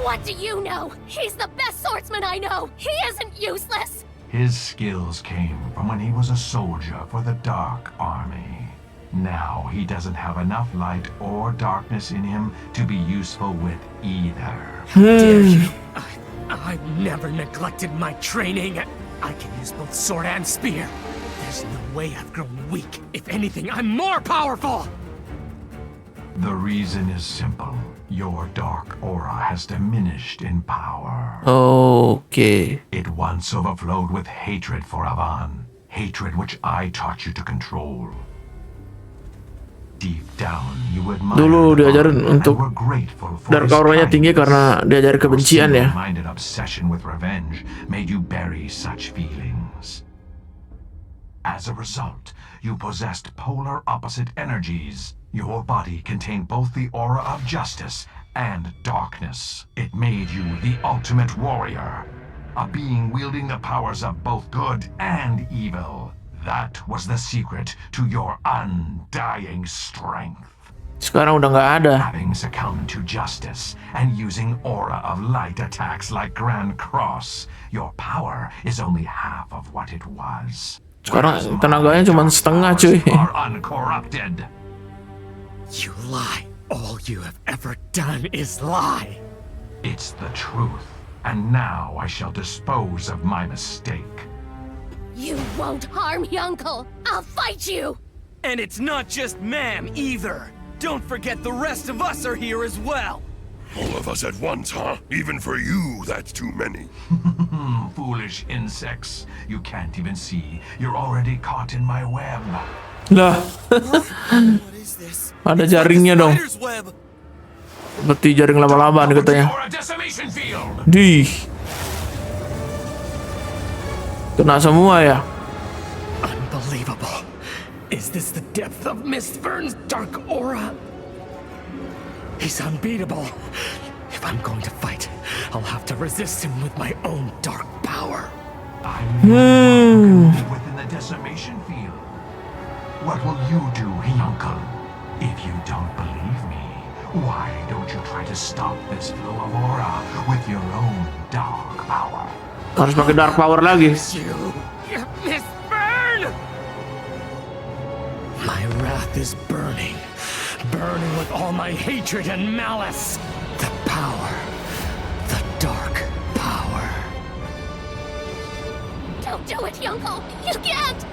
Speaker 3: What do you know? He's the best swordsman I know. He isn't useless.
Speaker 13: His skills came from when he was a soldier for the Dark Army. Now he doesn't have enough light or darkness in him to be useful with either.
Speaker 2: Dare you? I've never neglected my training. I can use both sword and spear. There's no way I've grown weak. If anything, I'm more powerful!
Speaker 13: The reason is simple. Your dark aura has diminished in power.
Speaker 1: Okay.
Speaker 13: It once overflowed with hatred for Avan. Hatred which I taught you to control. Deep down, you admire
Speaker 1: Dulu diajarin
Speaker 13: Avan
Speaker 1: untuk
Speaker 13: and were grateful for
Speaker 1: dark
Speaker 13: his
Speaker 1: auranya tinggi karena diajari kebencian ya.
Speaker 13: Your single-minded obsession with revenge made you bury such feelings. As a result, you possessed polar opposite energies. Your body contained both the aura of justice and darkness. It made you the ultimate warrior, a being wielding the powers of both good and evil. That was the secret to your undying strength.
Speaker 1: Sekarang udah nggak ada.
Speaker 13: Having succumbed to justice and using aura of light attacks like Grand Cross, your power is only half of what it was.
Speaker 1: Sekarang tenaganya cuma setengah, cuy.
Speaker 13: Are uncorrupted.
Speaker 2: You lie. All you have ever done is lie.
Speaker 13: It's the truth, and now I shall dispose of my mistake.
Speaker 3: You won't harm me, Uncle. I'll fight you.
Speaker 17: And it's not just ma'am either. Don't forget the rest of us are here as well.
Speaker 10: All of us at once, huh? Even for you, that's too many.
Speaker 13: Foolish insects. You can't even see. You're already caught in my web.
Speaker 1: Lah. Ada jaringnya dong. Seperti jaring laba-laba nih katanya. Dih. Kena semua ya.
Speaker 2: Unbelievable. Is this the depth of Miss Vern's dark aura? He's unbeatable. If I'm going to fight, I'll have to resist him with my own dark power.
Speaker 13: Within the decimation field. What will you do, Uncle? If you don't believe me, why don't you try to stop this flow of aura with your own dark power?
Speaker 1: Harus pakai dark power lagi.
Speaker 2: You Miss Vern! My wrath is burning. Burning with all my hatred and malice. The power. The dark power.
Speaker 3: Don't do it, Uncle. You can't.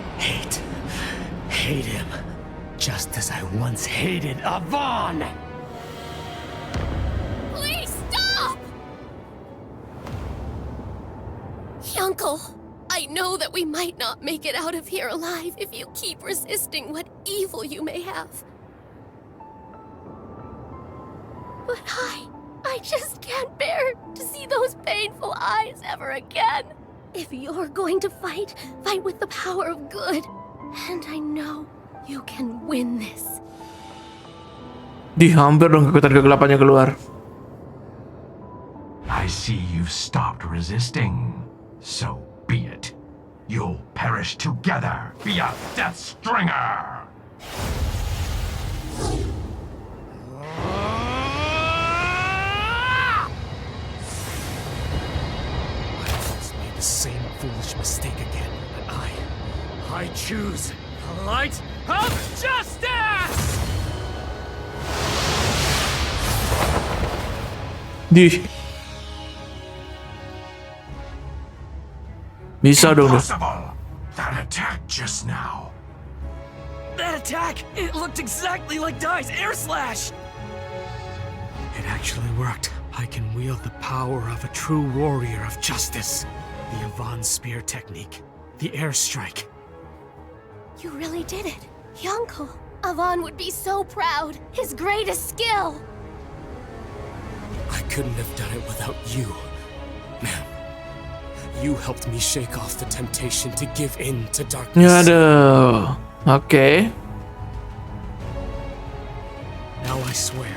Speaker 2: Hate him. Just as I once hated Avan.
Speaker 3: Please stop! Uncle, I know that we might not make it out of here alive if you keep resisting what evil you may have. But I just can't bear to see those painful eyes ever again. If you're going to fight with the power of good. And I know you can win this.
Speaker 1: Di hampir dong kekuatan kegelapannya keluar.
Speaker 13: I see you've stopped resisting. So be it. You'll perish together via Death Stringer!
Speaker 2: I've made the same foolish mistake again, but I choose the light of justice!
Speaker 1: Di. Bisa dong.
Speaker 13: Impossible! That attack just now.
Speaker 17: That attack! It looked exactly like Dai's air slash!
Speaker 2: It actually worked. I can wield the power of a true warrior of justice. The Avan spear technique. The airstrike.
Speaker 3: You really did it. Uncle, Avan would be so proud. His greatest skill.
Speaker 17: I couldn't have done it without you, ma'am.
Speaker 2: You helped me shake off the temptation to give in to darkness.
Speaker 1: Aduh. Oke.
Speaker 2: Now I swear,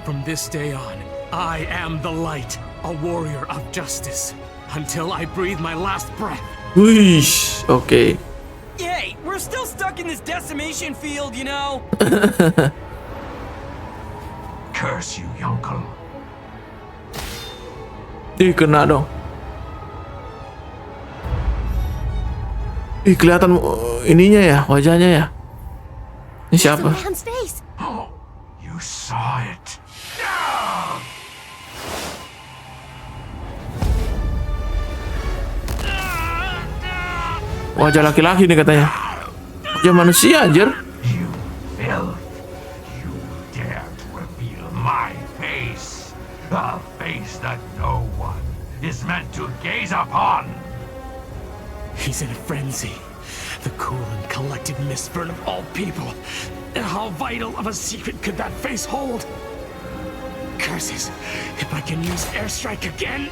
Speaker 2: from this day on, I am the light, a warrior of justice, until I breathe my last breath.
Speaker 1: Wish, oke.
Speaker 17: Yay, we're still stuck in this decimation field, you know?
Speaker 13: Curse you, Yonkel.
Speaker 1: Ih, kena dong. Ih, kelihatan ininya ya, wajahnya ya. Ini siapa?
Speaker 3: Man's face.
Speaker 13: Oh, you saw it.
Speaker 1: Wajah laki-laki nih katanya. Wajah manusia, anjir.
Speaker 13: You filth. You dare to reveal my face. A face that no one is meant to gaze upon.
Speaker 2: He's in a frenzy. The cool and collected misfit of all people. How vital of a secret could that face hold? Curses! If I can use airstrike again!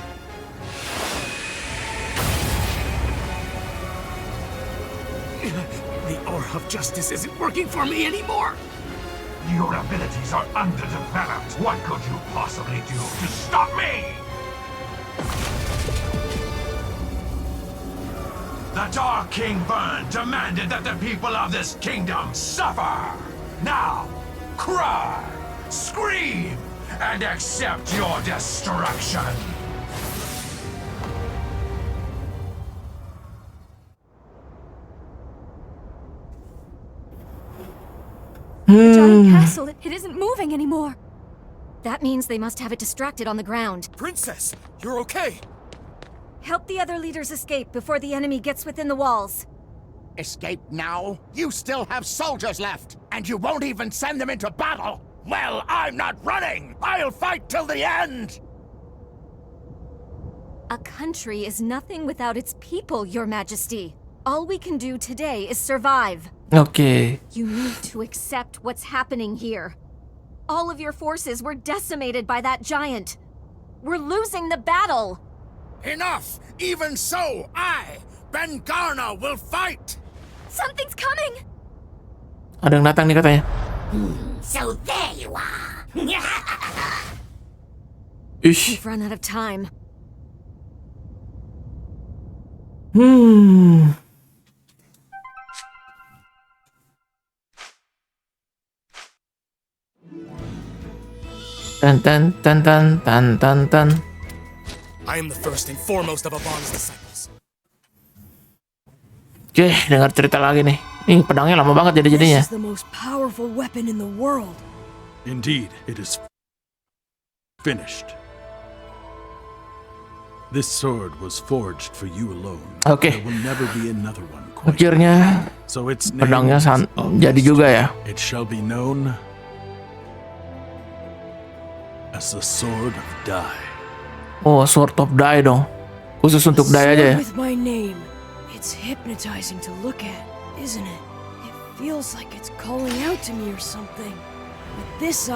Speaker 2: The aura of justice isn't working for me anymore!
Speaker 13: Your abilities are underdeveloped. What could you possibly do to stop me? The Dark King Vern demanded that the people of this kingdom suffer. Now, cry, scream, and accept your destruction.
Speaker 11: The giant castle, it isn't moving anymore. That means they must have it distracted on the ground.
Speaker 17: Princess, you're okay.
Speaker 11: Help the other leaders escape before the enemy gets within the walls.
Speaker 10: Escape now? You still have soldiers left, and you won't even send them into battle! Well, I'm not running! I'll fight till the end!
Speaker 11: A country is nothing without its people, Your Majesty. All we can do today is survive.
Speaker 1: Oke.
Speaker 11: You need to accept what's happening here. All of your forces were decimated by that giant. We're losing the battle.
Speaker 10: Enough! Even so, I, Ben Garner, will fight!
Speaker 11: Something's coming!
Speaker 1: Ada yang datang nih katanya.
Speaker 15: So there you are.
Speaker 1: Ish.
Speaker 11: We've run out of time. Tan tan tan tan tan tan tan.
Speaker 2: I am the first and foremost of Avon's disciples.
Speaker 1: Oke, dengar cerita lagi nih. Ih, pedangnya lama banget jadi-jadinya.
Speaker 5: This is the most powerful weapon in the world.
Speaker 8: Indeed, it is finished. This sword was forged for you alone.
Speaker 1: Oke.
Speaker 8: There will never be another one quite.
Speaker 1: Akhirnya
Speaker 8: So its name
Speaker 1: pedangnya
Speaker 8: is
Speaker 1: jadi juga ya.
Speaker 8: It shall be known as the Sword of Dai.
Speaker 1: Oh, Sword of Dai dong. Khusus untuk Dai aja ya.
Speaker 5: With my name. It's hypnotizing to look at, isn't it? It feels like it's calling out to me or something. With this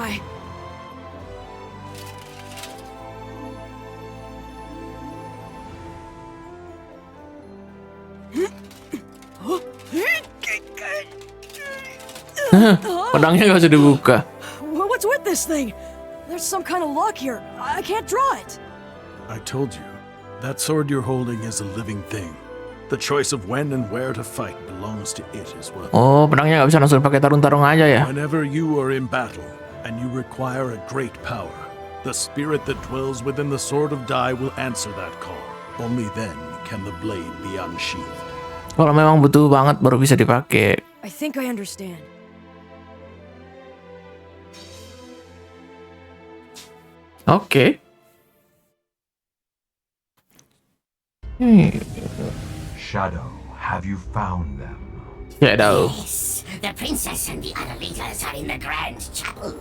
Speaker 1: Pedangnya gak usah dibuka.
Speaker 5: What's with this thing? There's some kind of lock here. I can't draw it.
Speaker 8: I told you, that sword you're holding is a living thing. The choice of when and where to fight belongs to it as well.
Speaker 1: Oh, pedangnya gak bisa langsung pakai tarung-tarung aja ya.
Speaker 8: Whenever you are in battle and you require a great power, the spirit that dwells within the Sword of Dai will answer that call. Only then can the blade be unsheathed.
Speaker 1: Kalau memang butuh banget baru bisa dipakai.
Speaker 5: I think I understand.
Speaker 1: Oke.
Speaker 13: Shadow, have you found them?
Speaker 1: Shadow.
Speaker 15: Yes, the princess and the other leaders are in the grand chapel.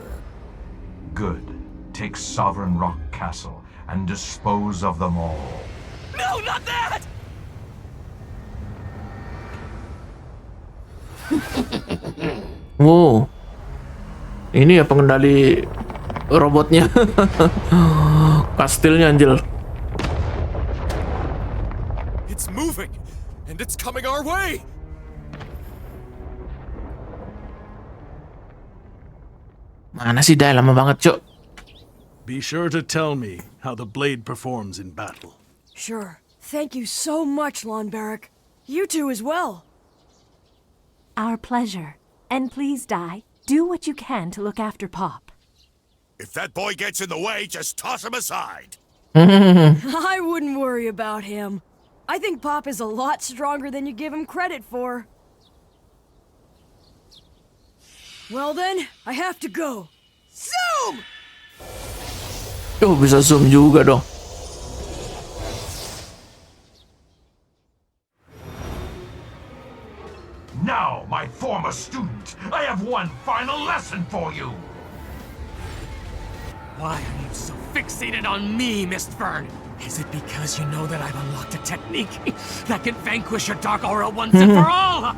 Speaker 13: Good. Take Sovereign Rock Castle and dispose of them all.
Speaker 17: No, not that!
Speaker 1: Wow. Ini ya pengendali robotnya. Kastilnya anjir.
Speaker 17: It's moving, and it's coming our way!
Speaker 1: Mana sih Dai, lama banget, Cuk.
Speaker 8: Be sure to tell me how the blade performs in battle.
Speaker 5: Sure. Thank you so much, Lonbarrack. You two as well.
Speaker 16: Our pleasure. And please, Dai, do what you can to look after Pop.
Speaker 10: If that boy gets in the way, just toss him aside.
Speaker 5: I wouldn't worry about him. I think Pop is a lot stronger than you give him credit for. Well then, I have to go. Zoom!
Speaker 1: Oh, bisa zoom juga dong.
Speaker 13: Now, my former student, I have one final lesson for you.
Speaker 2: Why are you so fixated on me, Miss Fern? Is it because you know that I've unlocked a technique that can vanquish your dark aura once and for all?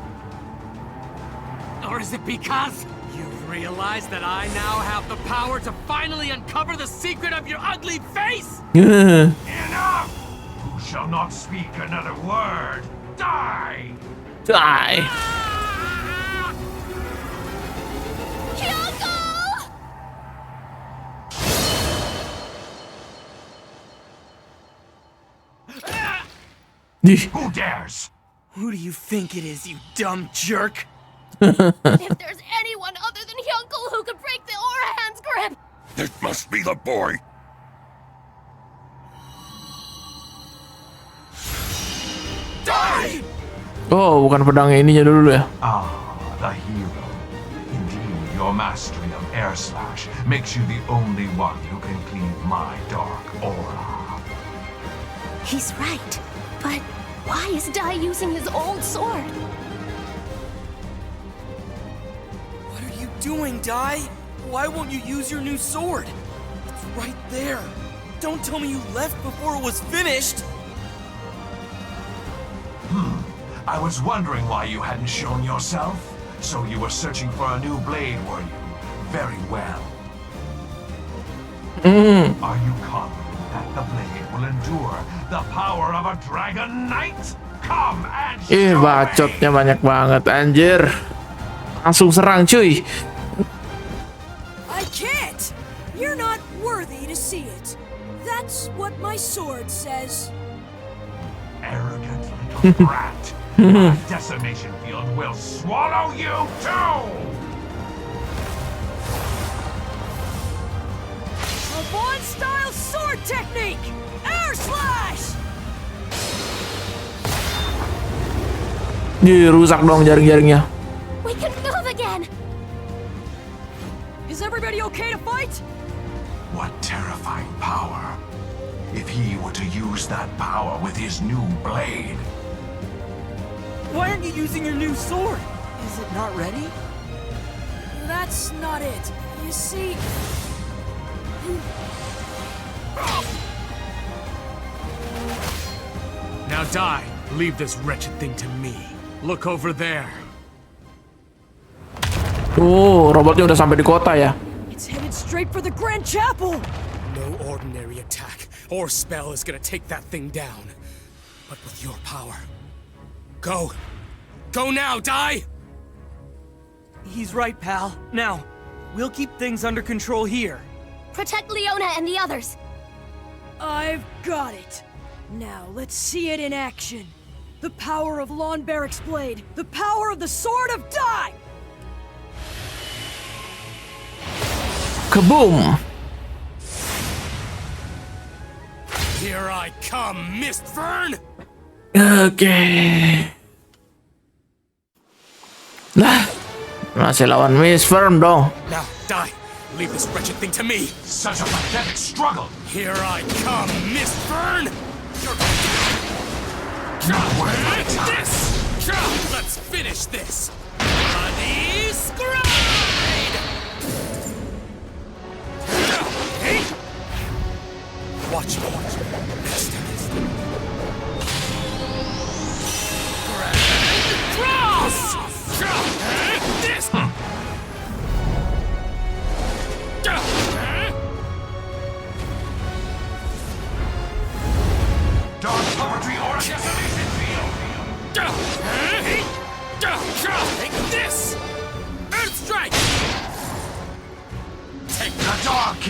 Speaker 2: Or is it because you've realized that I now have the power to finally uncover the secret of your ugly face?
Speaker 13: Enough! Who shall not speak another word? Die!
Speaker 1: Die.
Speaker 13: Who dares?
Speaker 17: Who do you think it is, you dumb jerk?
Speaker 3: If there's anyone other than Hyunkel who could break the Aura Hand's grip!
Speaker 10: It must be the boy.
Speaker 13: Die!
Speaker 1: Oh, bukan pedang ininya dulu ya.
Speaker 13: Ah, the hero. Indeed, your mastery of air slash makes you the only one who can cleave my dark aura.
Speaker 3: He's right. But why is Dai using his old sword?
Speaker 17: What are you doing, Dai? Why won't you use your new sword? It's right there. Don't tell me you left before it was finished.
Speaker 13: I was wondering why you hadn't shown yourself. So you were searching for a new blade, were you? Very well. Are you confident that the blade will endure the power of a dragon knight? Come and show me!
Speaker 1: Bacotnya banyak banget, anjir. Langsung serang, cuy.
Speaker 5: I can't! You're not worthy to see it. That's what my sword says.
Speaker 13: Arrogant little brat. My decimation field will swallow you too!
Speaker 5: A Bond-style sword technique! Air slash!
Speaker 1: Rusak dong jaring-jaringnya.
Speaker 3: We can move again!
Speaker 5: Is everybody okay to fight?
Speaker 13: What terrifying power. If he were to use that power with his new blade.
Speaker 17: Why aren't you using your new sword? Is it not ready?
Speaker 5: That's not it. You see...
Speaker 2: Now Dai, leave this wretched thing to me. Look over there.
Speaker 1: Oh, robotnya udah sampai di kota ya.
Speaker 5: It's headed straight for the Grand Chapel!
Speaker 2: No ordinary attack or spell is gonna take that thing down. But with your power... Go! Go now, Dai!
Speaker 17: He's right, pal. Now, we'll keep things under control here.
Speaker 3: Protect Leona and the others!
Speaker 5: I've got it. Now, let's see it in action. The power of Lonbarrack's blade. The power of the Sword of Dai!
Speaker 1: Kaboom!
Speaker 2: Here I come, Mist Fern!
Speaker 1: Oke. Lah, masih lawan Miss Firm dong.
Speaker 2: Now, Dai, leave this wretched thing to me.
Speaker 13: Such a pathetic struggle.
Speaker 2: Here I come, Mist Fern!
Speaker 13: Not worth my time.
Speaker 2: Let's finish this. Bloody Scribe! Watch me. Cross! This!
Speaker 13: Dark poetry or decimation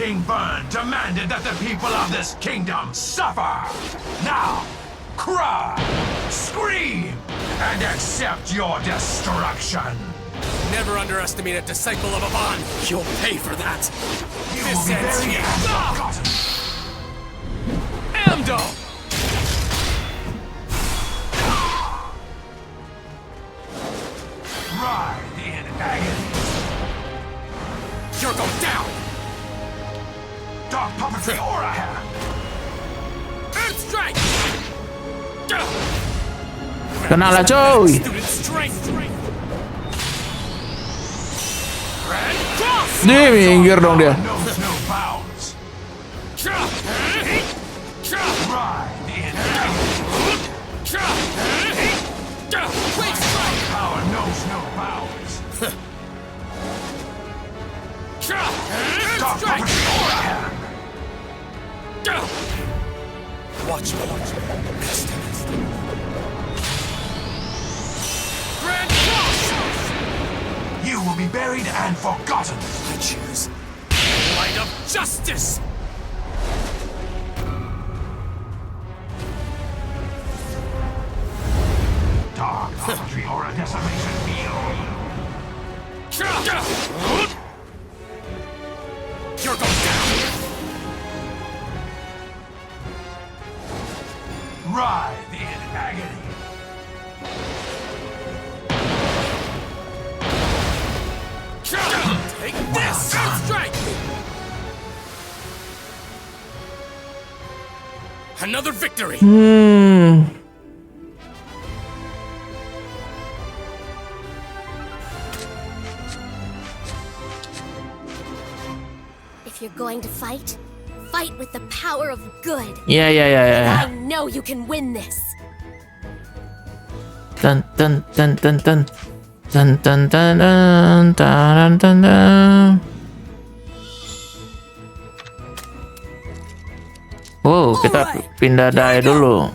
Speaker 13: King Vern demanded that the people of this kingdom suffer. Now, cry, scream, and accept your destruction.
Speaker 17: Never underestimate a disciple of Avan. You'll pay for that.
Speaker 13: You will be buried and forgotten.
Speaker 17: Amdo!
Speaker 13: Writhe in agony.
Speaker 17: You're going down!
Speaker 13: Dark puppetry aura hand.
Speaker 17: Earth strike!
Speaker 1: Kena lah coy.
Speaker 17: Student strength!
Speaker 1: Dia minggir dong dia.
Speaker 13: Knows no bounds. Writhe in agony. Power knows no bounds. Dark puppetry aura hand.
Speaker 17: Watch me. Grand Cross!
Speaker 13: You will be buried and forgotten.
Speaker 17: I choose light of justice!
Speaker 13: Dark puppetry aura decimation field.
Speaker 17: You're going down!
Speaker 13: Writhe in agony.
Speaker 17: Take this! Earth strike! Another victory!
Speaker 3: If you're going to fight, fight with the power of good.
Speaker 1: Ya.
Speaker 3: I know you can win this.
Speaker 1: Tan. Wow, kita pindah Dai dulu.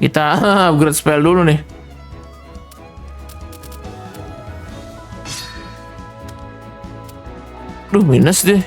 Speaker 1: Kita upgrade spell dulu nih. Duh, minus deh.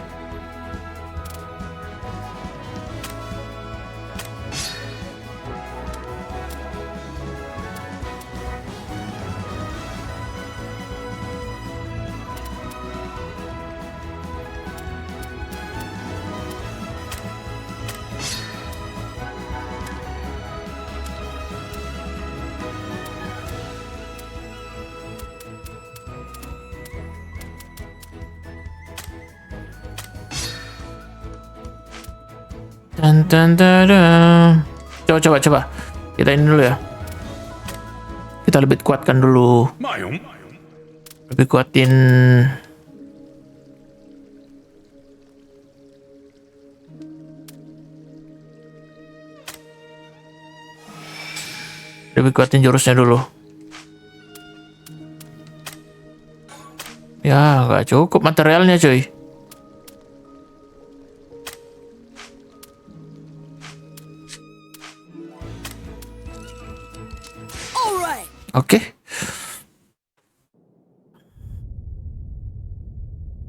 Speaker 1: Coba. Kita ini dulu ya. Kita lebih kuatkan dulu. Lebih kuatin. Lebih kuatin jurusnya dulu. Ya, nggak cukup materialnya cuy. Oke.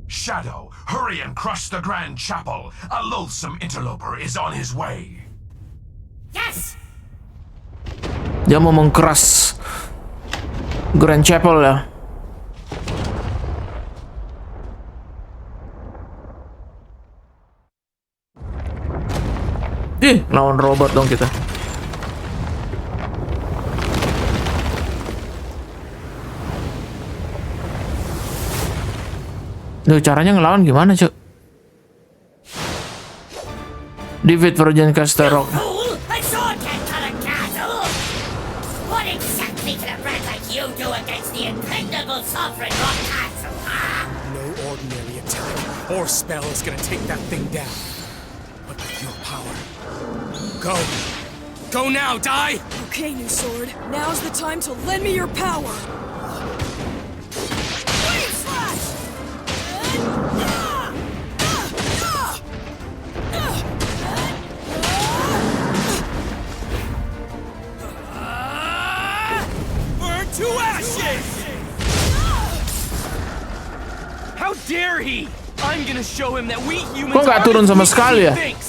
Speaker 13: Shadow, hurry and crush the Grand Chapel. A loathsome interloper is on his way.
Speaker 15: Yes!
Speaker 1: Dia mau mengkeras Grand Chapel ya. Lawan robot dong kita. Duh, caranya ngelawan gimana, Cuk? Defeat Virgin Castle.
Speaker 15: A sword can't cut a castle! What exactly can a brat like you do against the impregnable sovereign rock castle, huh?
Speaker 17: No ordinary attack or spell is gonna take that thing down. But with your power. Go! Go now, Dai!
Speaker 5: Okay, new sword. Now's the time to lend me your power!
Speaker 17: To ashes! How dare he! I'm gonna show him that we humans
Speaker 1: Kok nggak
Speaker 17: aren't
Speaker 1: turun
Speaker 17: as
Speaker 1: sama
Speaker 17: weak as
Speaker 1: sekali
Speaker 17: he
Speaker 1: ya?
Speaker 17: thinks.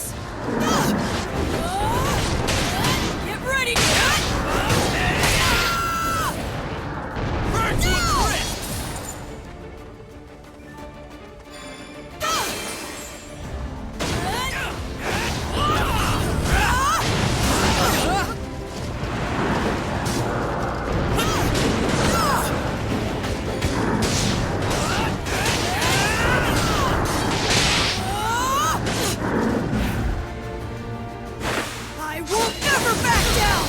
Speaker 5: Get ready! I will never back down!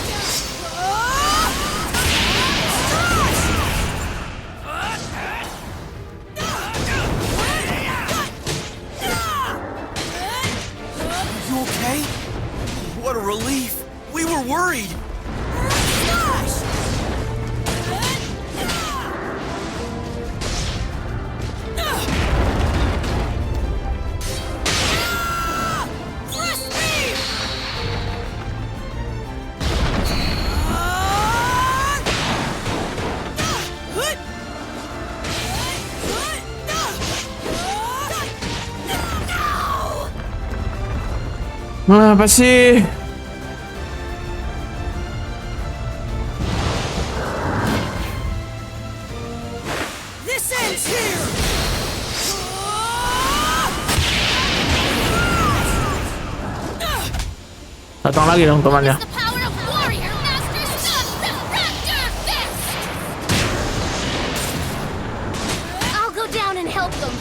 Speaker 17: You okay? What a relief. We were worried.
Speaker 1: Apa sih?
Speaker 5: This ends here!
Speaker 1: Datang lagi dong temannya.
Speaker 3: The power of warrior master stuff, the raptor fist! I'll go down and help them.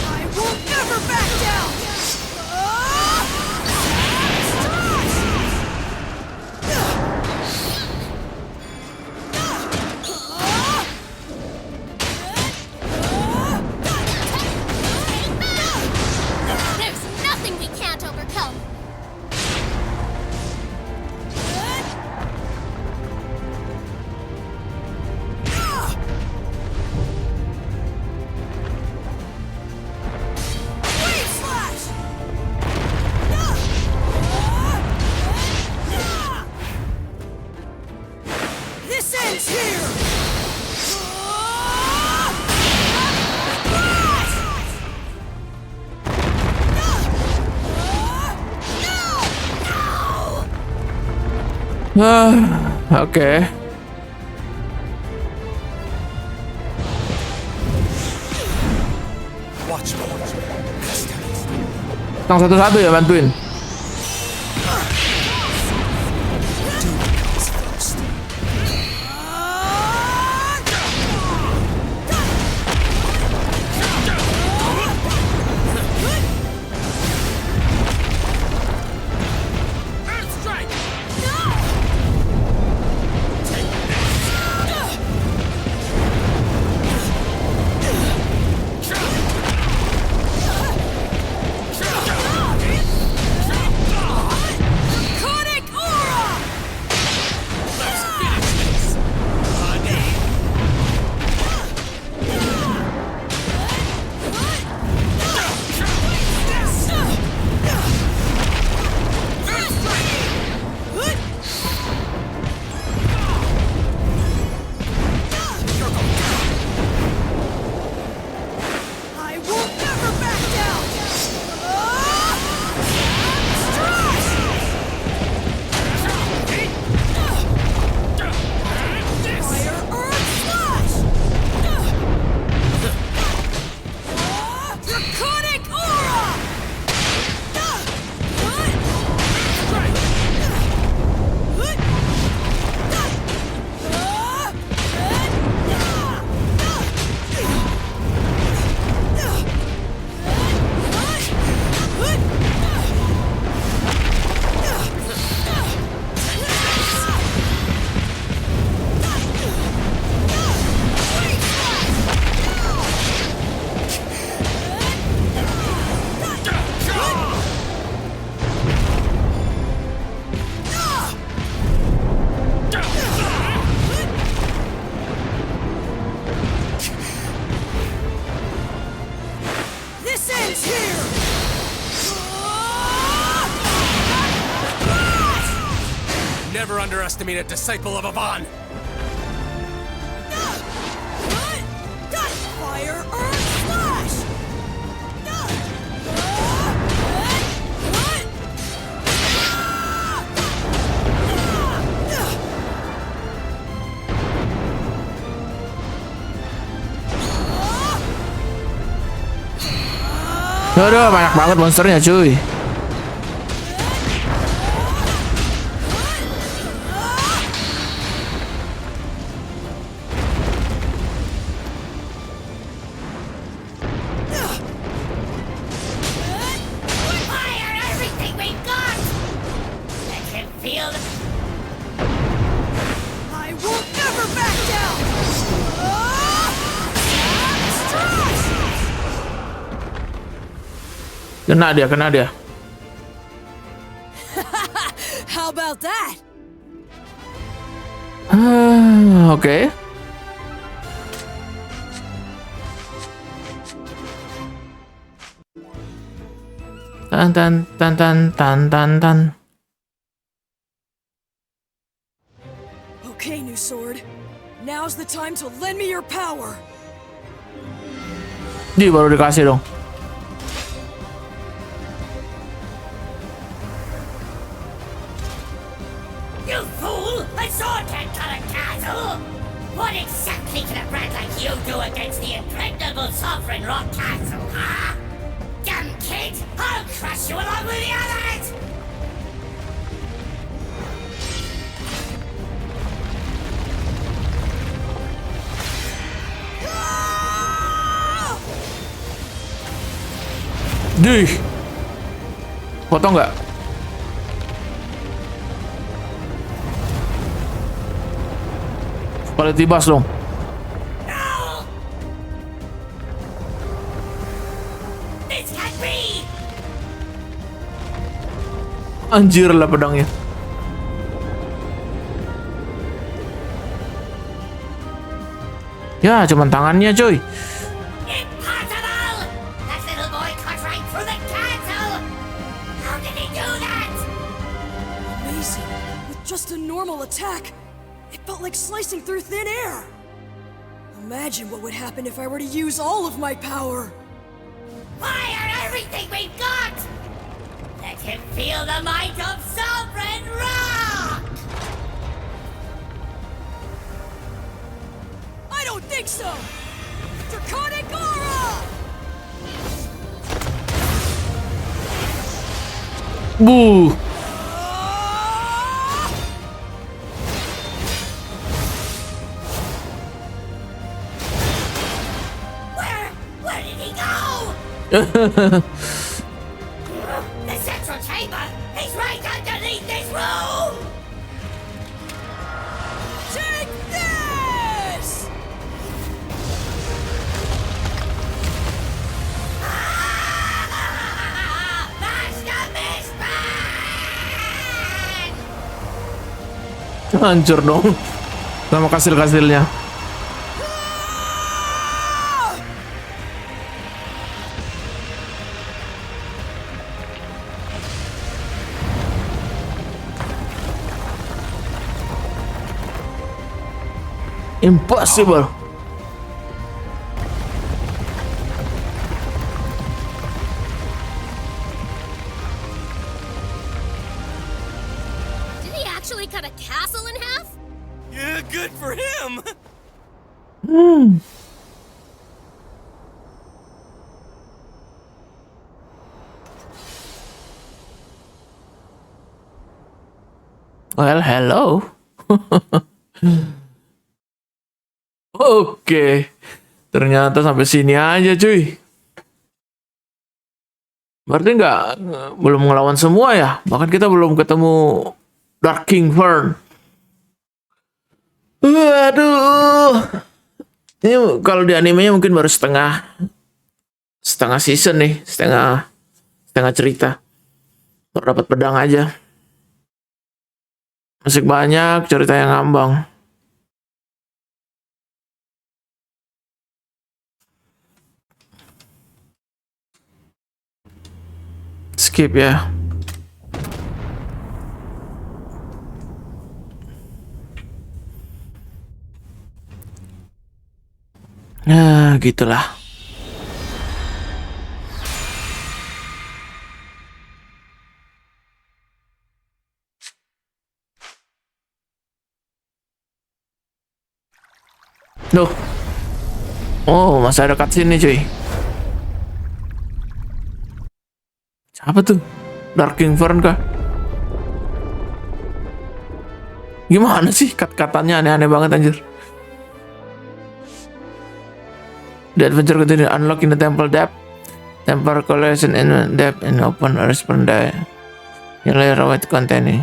Speaker 5: I will never back down!
Speaker 3: There's nothing we can't overcome.
Speaker 5: Wave slash! This ends here!
Speaker 1: Oke. Tang satu-satu ya bantuin.
Speaker 2: Never underestimate a disciple of Avan.
Speaker 5: Fire, earth, slash!
Speaker 1: Aduh, banyak banget monsternya cuy. Kena dia.
Speaker 5: How about that?
Speaker 1: Oke. Tan.
Speaker 5: Okay, new sword. Now's the time to lend me your power.
Speaker 1: Baru dikasih dong.
Speaker 15: You fool! A sword can't cut a castle! What exactly can a brat like you do against the impregnable sovereign rock castle, huh? Dumb kid! I'll crush you along with the others!
Speaker 1: Dih. Potong nggak? Quality bus dong.
Speaker 15: This can't be!
Speaker 1: Anjir lah pedangnya. Ya, cuman tangannya cuy.
Speaker 15: Impossible! That little boy cut right through the castle! How did he do that?
Speaker 5: Amazing. With just a normal attack, it felt like slicing through thin air. Imagine what would happen if I were to use all of my power.
Speaker 15: Fire everything we've got! Let him feel the might of Sovereign Rock!
Speaker 5: I don't think so! Draconic Aura!
Speaker 1: Buh.
Speaker 15: Where did he go? The central chamber is right underneath this room!
Speaker 5: Take this!
Speaker 15: Master Mistman!
Speaker 1: Hancur dong. Sama kasir-kasirnya. Impossible.
Speaker 3: Did he actually cut a castle in half?
Speaker 17: Yeah, good for him!
Speaker 1: Well, hello. Oke. Ternyata sampai sini aja, cuy. Berarti belum ngelawan semua ya? Bahkan kita belum ketemu Dark King Vern. Waduh. Ini kalau di animenya mungkin baru setengah season nih, setengah cerita. Baru dapat pedang aja. Masih banyak cerita yang ngambang. Skip ya. Ya gitulah. Duh. Oh, masih ada cutscene nih cuy. Siapa tuh? Dark King Fern kah? Gimana sih katanya aneh-aneh banget anjir. The adventure continue, unlock in the temple depth. Temple collection in depth and open respond die. Yang layer white content ini.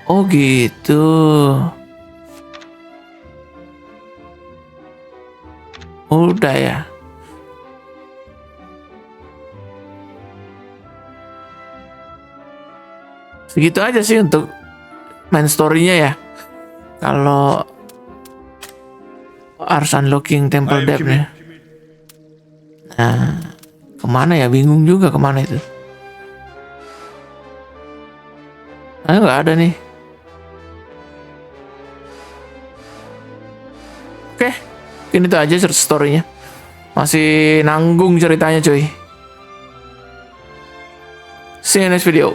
Speaker 1: Oh gitu. Udah ya. Segitu aja sih untuk main story-nya ya. Kalau harus unlocking temple depth nih. Nah, kemana ya? Bingung juga kemana itu. Nggak ada nih. Oke, mungkin itu aja story-nya. Masih nanggung ceritanya cuy. See you next video.